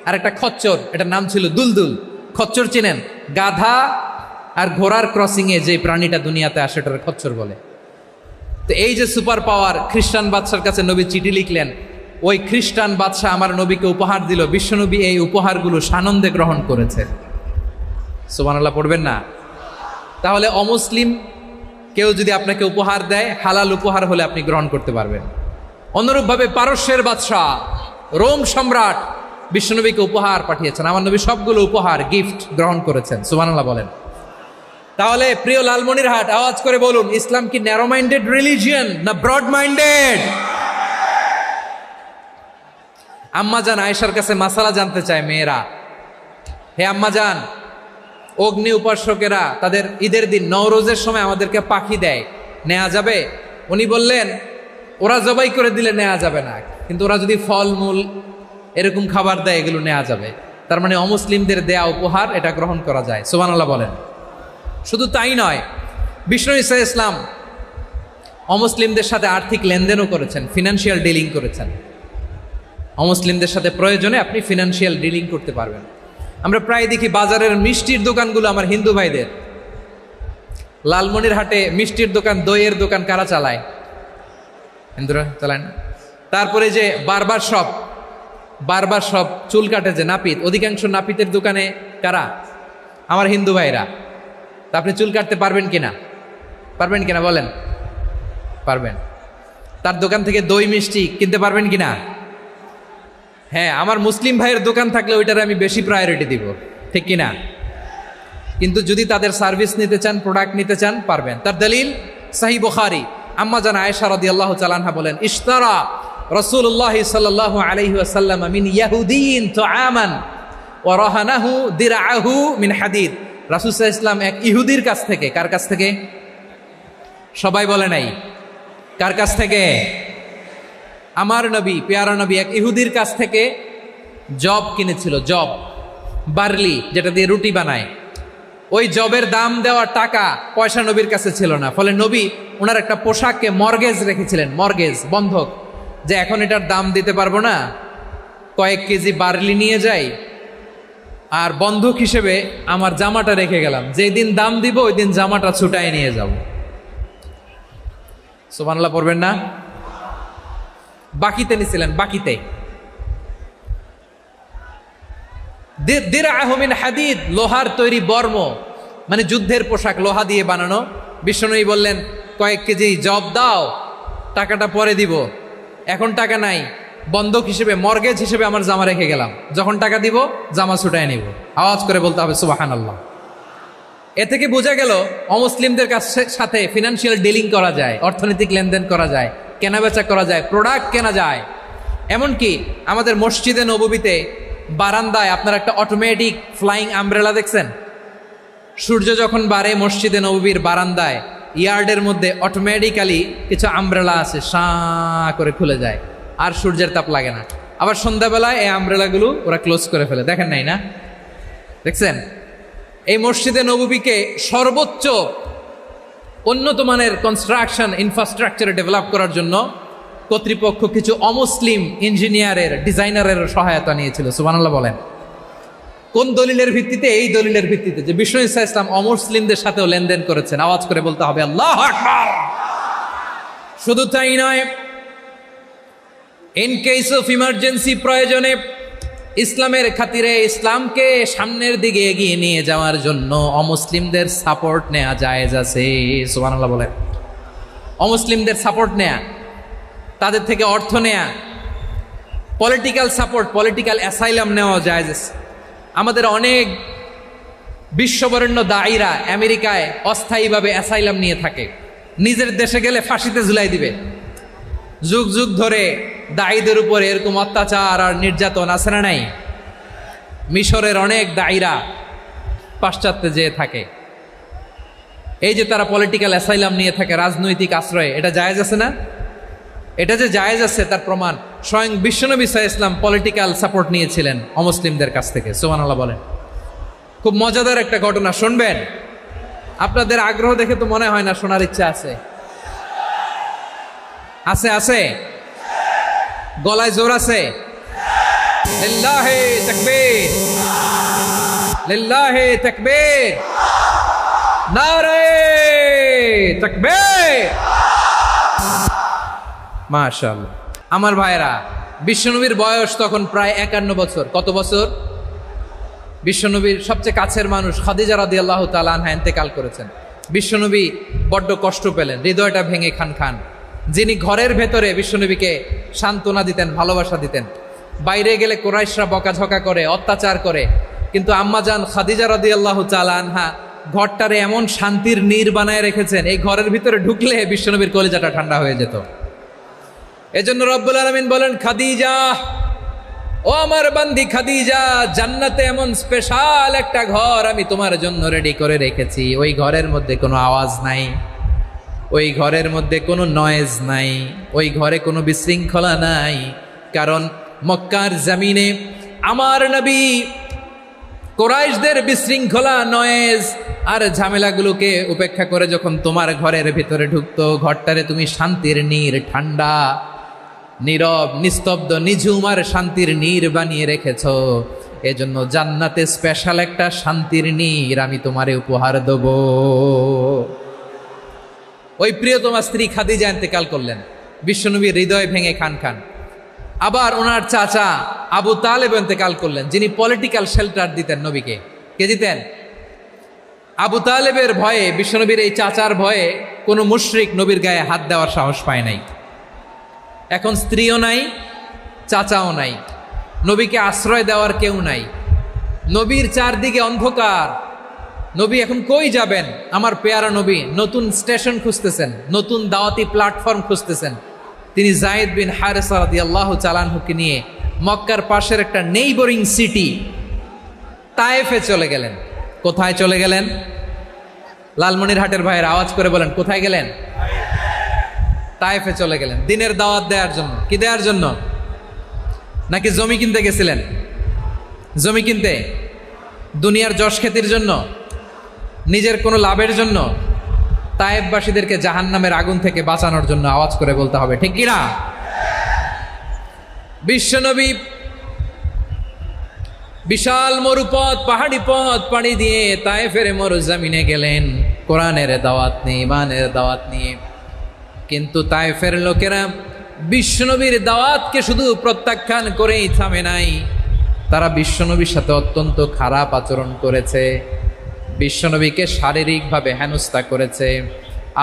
A: আর একটা খচ্চর, এটার নাম ছিল দুলদুল। খচ্চর চিনেন? গাধা আর ঘোড়ার ক্রসিংয়ে যে প্রাণীটা দুনিয়াতে আসে ওটার খচ্চর বলে। তো এই যে সুপার পাওয়ার, খ্রিস্টান বাদশার কাছে নবী চিঠি লিখলেন, ওই খ্রিস্টান বাদশাহ আমার নবীকে উপহার দিল, বিশ্বনবী এই উপহারগুলো সানন্দে গ্রহণ করেছে। সুবহানাল্লাহ পড়বেন না? তাহলে অমুসলিম কেউ যদি আপনাকে উপহার দেয়, হালাল উপহার হলে আপনি গ্রহণ করতে পারবেন। অনুরূপভাবে পারস্যের বাদশাহ, রোম সম্রাট বিশ্বনবীকে উপহার পাঠিয়েছেন, আমার নবী সবগুলো উপহার গিফট গ্রহণ করেছেন। সুবহানাল্লাহ বলেন। তাহলে প্রিয় লালমনিরহাট, আওয়াজ করে বলুন, ইসলাম কি ন্যারো মাইন্ডেড রিলিজিয়ন না ব্রড মাইন্ডেড? আম্মাজান আয়েশার কাছে মাসালা জানতে চায় মেয়েরা, হে আম্মাজান, অগ্নি উপাসকেরা তাদের ঈদের দিন নওরোজের সময় আমাদেরকে পাখি দেয়, নেওয়া যাবে? উনি বললেন, ওরা জবাই করে দিলে নেওয়া যাবে না, কিন্তু ওরা যদি ফলমূল এরকম খাবার দেয় এগুলো নেওয়া যাবে। তার মানে অমুসলিমদের দেয়া উপহার এটা গ্রহণ করা যায়। সুবহানাল্লাহ বলেন। শুধু তাই নয়, বিষ্ণু ঈসা ইসলাম অমুসলিমদের সাথে আর্থিক লেনদেনও করেছেন, ফিনান্সিয়াল ডিলিং করেছেন। অমুসলিমদের সাথে প্রয়োজনে আপনি ফিনান্সিয়াল ডিলিং করতে পারবেন। আমরা প্রায় দেখি বাজারের মিষ্টির দোকানগুলো আমার হিন্দু ভাইদের। লালমনিরহাটে মিষ্টির দোকান, দইয়ের দোকান কারা চালায়? হিন্দুরা চালায় না? তারপরে যে বারবার শপ, চুল কাটে যে নাপিত, অধিকাংশ নাপিতের দোকানে কারা? আমার হিন্দু ভাইরা। তা আপনি চুল কাটতে পারবেন কিনা? পারবেন কিনা বলেন? পারবেন। তার দোকান থেকে দই মিষ্টি কিনতে পারবেন কিনা? হ্যাঁ, আমার মুসলিম ভাইয়ের দোকান থাকলে ওইটারে আমি বেশি প্রায়োরিটি দিব, ঠিক কিনা? কিন্তু যদি তাদের সার্ভিস নিতে চান, প্রোডাক্ট নিতে চান, পারবেন। তার দলিল সহিহ বুখারী, আম্মা জান আয়েশা রাদিয়াল্লাহু তাআলা আনহা বলেন, ইশতারা রাসূলুল্লাহ সাল্লাল্লাহু আলাইহি ওয়াসাল্লাম মিন ইয়াহুদিয়িন তুআমান ওয়া রাহানাহু দিরআহু মিন হাদিদ। রাসূল সাল্লাল্লাহু আলাইহি ওয়াসাল্লাম এক ইহুদির কাছ থেকে, কার কাছ থেকে? সবাই বলে নাই কার কাছ থেকে? আমার নবী, পেয়ারা নবী এক ইহুদির কাছ থেকে জব কিনেছিল, জব, বার্লি, যেটা দিয়ে রুটি বানায়। ওই জবের দাম দেওয়ার টাকা পয়সা নবীর কাছে ছিল না, ফলে নবী ওনার একটা পোশাককে মর্গেজ রেখেছিলেন, মর্গেজ, বন্ধক, যে এখন এটার দাম দিতে পারবো না, কয়েক কেজি বার্লি নিয়ে যাই আর বন্ধক হিসেবে আমার জামাটা রেখে গেলাম, যেই দিন দাম দিব ওই দিন জামাটা ছুটায় নিয়ে যাব। সুবহানাল্লাহ পড়বেন না? বাকিতে নিছিলেন, বাকিতে। দিরআহু মিন হাদিদ, লোহার তৈরি বর্ম, মানে যুদ্ধের পোশাক, লোহা দিয়ে বানানো। বিষ্ণুনবী বললেন, কয়েক কেজি জব দাও, টাকাটা পরে দিব, এখন টাকা নাই, বন্ধক হিসেবে, মর্গেজ হিসেবে আমার জামা রেখে গেলাম, যখন টাকা দিব জামা ছুটায় নিব। আওয়াজ করে বলতে হবে সুবহানাল্লাহ। এ থেকে বোঝা গেল অমুসলিমদের সাথে ফিনান্সিয়াল ডিলিং করা যায়, অর্থনৈতিক লেনদেন করা যায়, কেনাবেচা করা যায়, প্রোডাক্ট কেনা যায়। এমনকি আমাদের মসজিদে নববীতে বারান্দায় আপনার একটা অটোমেটিক ফ্লাইং আমব্রেলা দেখছেন? সূর্য যখন বাড়ে মসজিদে নববীর বারান্দায় ইয়ার্ডের মধ্যে অটোমেটিক্যালি কিছু আমব্রেলা আছে, সাঁ করে খুলে যায়, আর সূর্যের তাপ লাগে না। আবার সন্ধ্যাবেলায় এই আমব্রেলাগুলো ওরা ক্লোজ করে ফেলে, দেখেন নাই না? দেখছেন? এই মসজিদে নববীকে সর্বোচ্চ উন্নত মানের কনস্ট্রাকশন ইনফ্রাস্ট্রাকচারে ডেভেলপ করার জন্য কর্তৃপক্ষ কিছু অমুসলিম ইঞ্জিনিয়ারের, ডিজাইনারের সহায়তা নিয়েছিল। সুবহানাল্লাহ বলেন। কোন দলিলের ভিত্তিতে? এই দলিলের ভিত্তিতে যে বিষ্ণু ঈসা ইসলাম অমুসলিমদের সাথেও লেনদেন করেছেন। আওয়াজ করে বলতে হবে আল্লাহু আকবার। শুধু তাই নয়, ইন কেস অফ ইমার্জেন্সি, প্রয়োজনে ইসলামের খাতিরে, ইসলামকে সামনের দিকে এগিয়ে নিয়ে যাওয়ার জন্য অমুসলিমদের সাপোর্ট নেওয়া জায়েজ আছে। সুবহানাল্লাহ বলেন। অমুসলিমদের সাপোর্ট নেয়া, তাদের থেকে অর্থ নেয়া, পলিটিক্যাল সাপোর্ট, পলিটিক্যাল অ্যাসাইলাম নেওয়া জায়েজ আছে। আমাদের অনেক বিশ্ববরেণ্য দায়ীরা আমেরিকায় অস্থায়ীভাবে অ্যাসাইলাম নিয়ে থাকে, নিজের দেশে গেলে ফাঁসিতে ঝুলাই দিবে। যুগ যুগ ধরে দায়ীদের উপরে এরকম অত্যাচার আর নির্যাতন আছে না নাই? মিশরের অনেক দায়ীরা পাশ্চাত্যে যেয়ে থাকে, এই যে তারা পলিটিক্যাল অ্যাসাইলাম নিয়ে থাকে, রাজনৈতিক আশ্রয়, এটা জায়েজ আছে না? এটা যে জায়েজ আছে তার প্রমাণ স্বয়ং বিশ্বনবী সাল্লাল্লাহু আলাইহি ওয়াসাল্লাম পলিটিক্যাল সাপোর্ট নিয়েছিলেন অমুসলিমদের কাছ থেকে। সুবহানাল্লাহ বলেন। খুব মজাদার একটা ঘটনা, শুনবেন? আপনাদের আগ্রহ দেখে তো মনে হয় না শোনার ইচ্ছা আছে। আছে আছে? গলায় জোর আছে? লিল্লাহি তাকবীর, লিল্লাহি তাকবীর। নারে তাকবীর। মাশাআল্লাহ। আমার ভাইরা, বিশ্বনবীর বয়স তখন প্রায় 51 বছর। কত বছর? বিশ্বনবীর সবচেয়ে কাছের মানুষ খাদিজা রাদিয়াল্লাহু তাআলা আনহা ইন্তেকাল করেছেন। বিশ্বনবী বড্ড কষ্ট পেলেন, হৃদয়টা ভেঙে খান খান। যিনি ঘরের ভেতরে বিশ্বনবীকে সান্ত্বনা দিতেন, ভালোবাসা দিতেন, বাইরে গেলে কুরাইশরা বকাঝকা করে, অত্যাচার করে, কিন্তু আম্মাজান খাদিজা রাদিয়াল্লাহু তাআলা আনহা ঘরটারে এমন শান্তির নীড় বানায় রেখেছেন, এই ঘরের ভিতরে ঢুকলে বিশ্বনবীর কলিজাটা ঠান্ডা হয়ে যেত। এজন্য রব্বুল আলামিন বলেন, খাদিজা, ও আমার বান্দি খাদিজা, জান্নাতে এমন স্পেশাল একটা ঘর আমি তোমার জন্য রেডি করে রেখেছি। ওই ঘরের মধ্যে কোনো আওয়াজ নাই, ওই ঘরের মধ্যে কোনো নয়েজ নাই, ওই ঘরে কোনো বিশৃঙ্খলা নাই। কারণ মক্কার জমিনে আমার নবী কুরাইশদের বিশৃঙ্খলা, নয়েজ আর ঝামেলাগুলোকে উপেক্ষা করে যখন তোমার ঘরের ভিতরে ঢুকতো, ঘরটারে তুমি শান্তির নীড়, ঠান্ডা, নীরব, নিস্তব্ধ, নিঝুম আর শান্তির নীড় বানিয়ে রেখেছ। এজন্য জান্নাতে স্পেশাল একটা শান্তির নীড় আমি তোমারে উপহার দেব। ওই প্রিয়তমা স্ত্রী খাদিজা ইন্তেকাল করলেন, বিশ্বনবীর হৃদয় ভেঙে খান খান। আবার ওনার চাচা আবু তালেব ইন্তেকাল করলেন, যিনি পলিটিক্যাল শেল্টার দিতেন নবীকে। কে দিতেন? আবু তালেবের ভয়ে, বিশ্বনবীর এই চাচার ভয়ে কোনো মুশরিক নবীর গায়ে হাত দেওয়ার সাহস পায় নাই। এখন স্ত্রীও নাই, চাচাও নাই, নবীকে আশ্রয় দেওয়ার কেউ নাই, নবীর চারদিকে অন্ধকার। নবী এখন কই যাবেন? আমার পেয়ারা নবী নতুন স্টেশন খুঁজতেছেন, নতুন দাওয়াতি প্ল্যাটফর্ম খুঁজতেছেন। তিনি যায়েদ বিন হারেসা রাদিয়াল্লাহু তাআলা আনহুকে নিয়ে মক্কার পাশের একটা নেইবরিং সিটি তায়েফে চলে গেলেন। কোথায় চলে গেলেন? লালমনিরহাটের ভাইয়ের আওয়াজ করে বলেন, কোথায় গেলেন? তায়েফে চলে গেলেন দিনের দাওয়াত দেওয়ার জন্য। কি দেওয়ার জন্য? নাকি জমি কিনতে গেছিলেন? জমি কিনতে, দুনিয়ার যশ খ্যাতির জন্য, নিজের কোনো লাভের জন্য? তায়েফবাসীদেরকে জাহান্নামের আগুন থেকে বাঁচানোর জন্য। আওয়াজ করে বলতে হবে, ঠিক কিনা? বিশ্বনবী বিশাল মরুপথ, পাহাড়ি পথ পাড়ি দিয়ে তায়েফের মরুজমিনে গেলেন কোরআনের দাওয়াত নিয়ে, ইমানের দাওয়াত নিয়ে। কিন্তু তায়েফের লোকেরা বিশ্বনবীর দাওয়াতকে শুধু প্রত্যাখ্যান করেই থামে নাই, তারা বিশ্বনবীর সাথে অত্যন্ত খারাপ আচরণ করেছে। বিশ্বনবীকে শারীরিকভাবে হেনস্থা করেছে,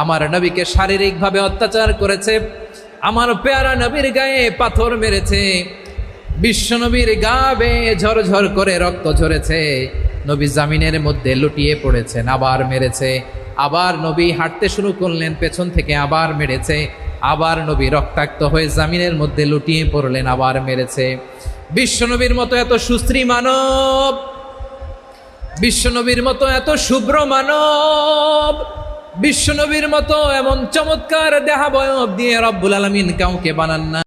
A: আমার নবীকে শারীরিকভাবে অত্যাচার করেছে, আমার পেয়ারা নবীর গায়ে পাথর মেরেছে, বিশ্বনবীর গা বেয়ে ঝরঝর করে রক্ত ঝরেছে, নবী জামিনের মধ্যে লুটিয়ে পড়েছেন, আবার মেরেছে, আবার নবী হাঁটতে শুরু করলেন, পেছন থেকে আবার মেরেছে, আবার নবী রক্তাক্ত হয়ে জামিনের মধ্যে লুটিয়ে পড়লেন, আবার মেরেছে। বিশ্বনবীর মতো এত সুশ্রী মানব, বিশ্বনবীর মতো এত শুভ্র মানব, বিশ্বনবীর মতো এমন চমৎকার দেহাবয়ব দিয়ে রব্বুল আলামিন কাউকে বানান না।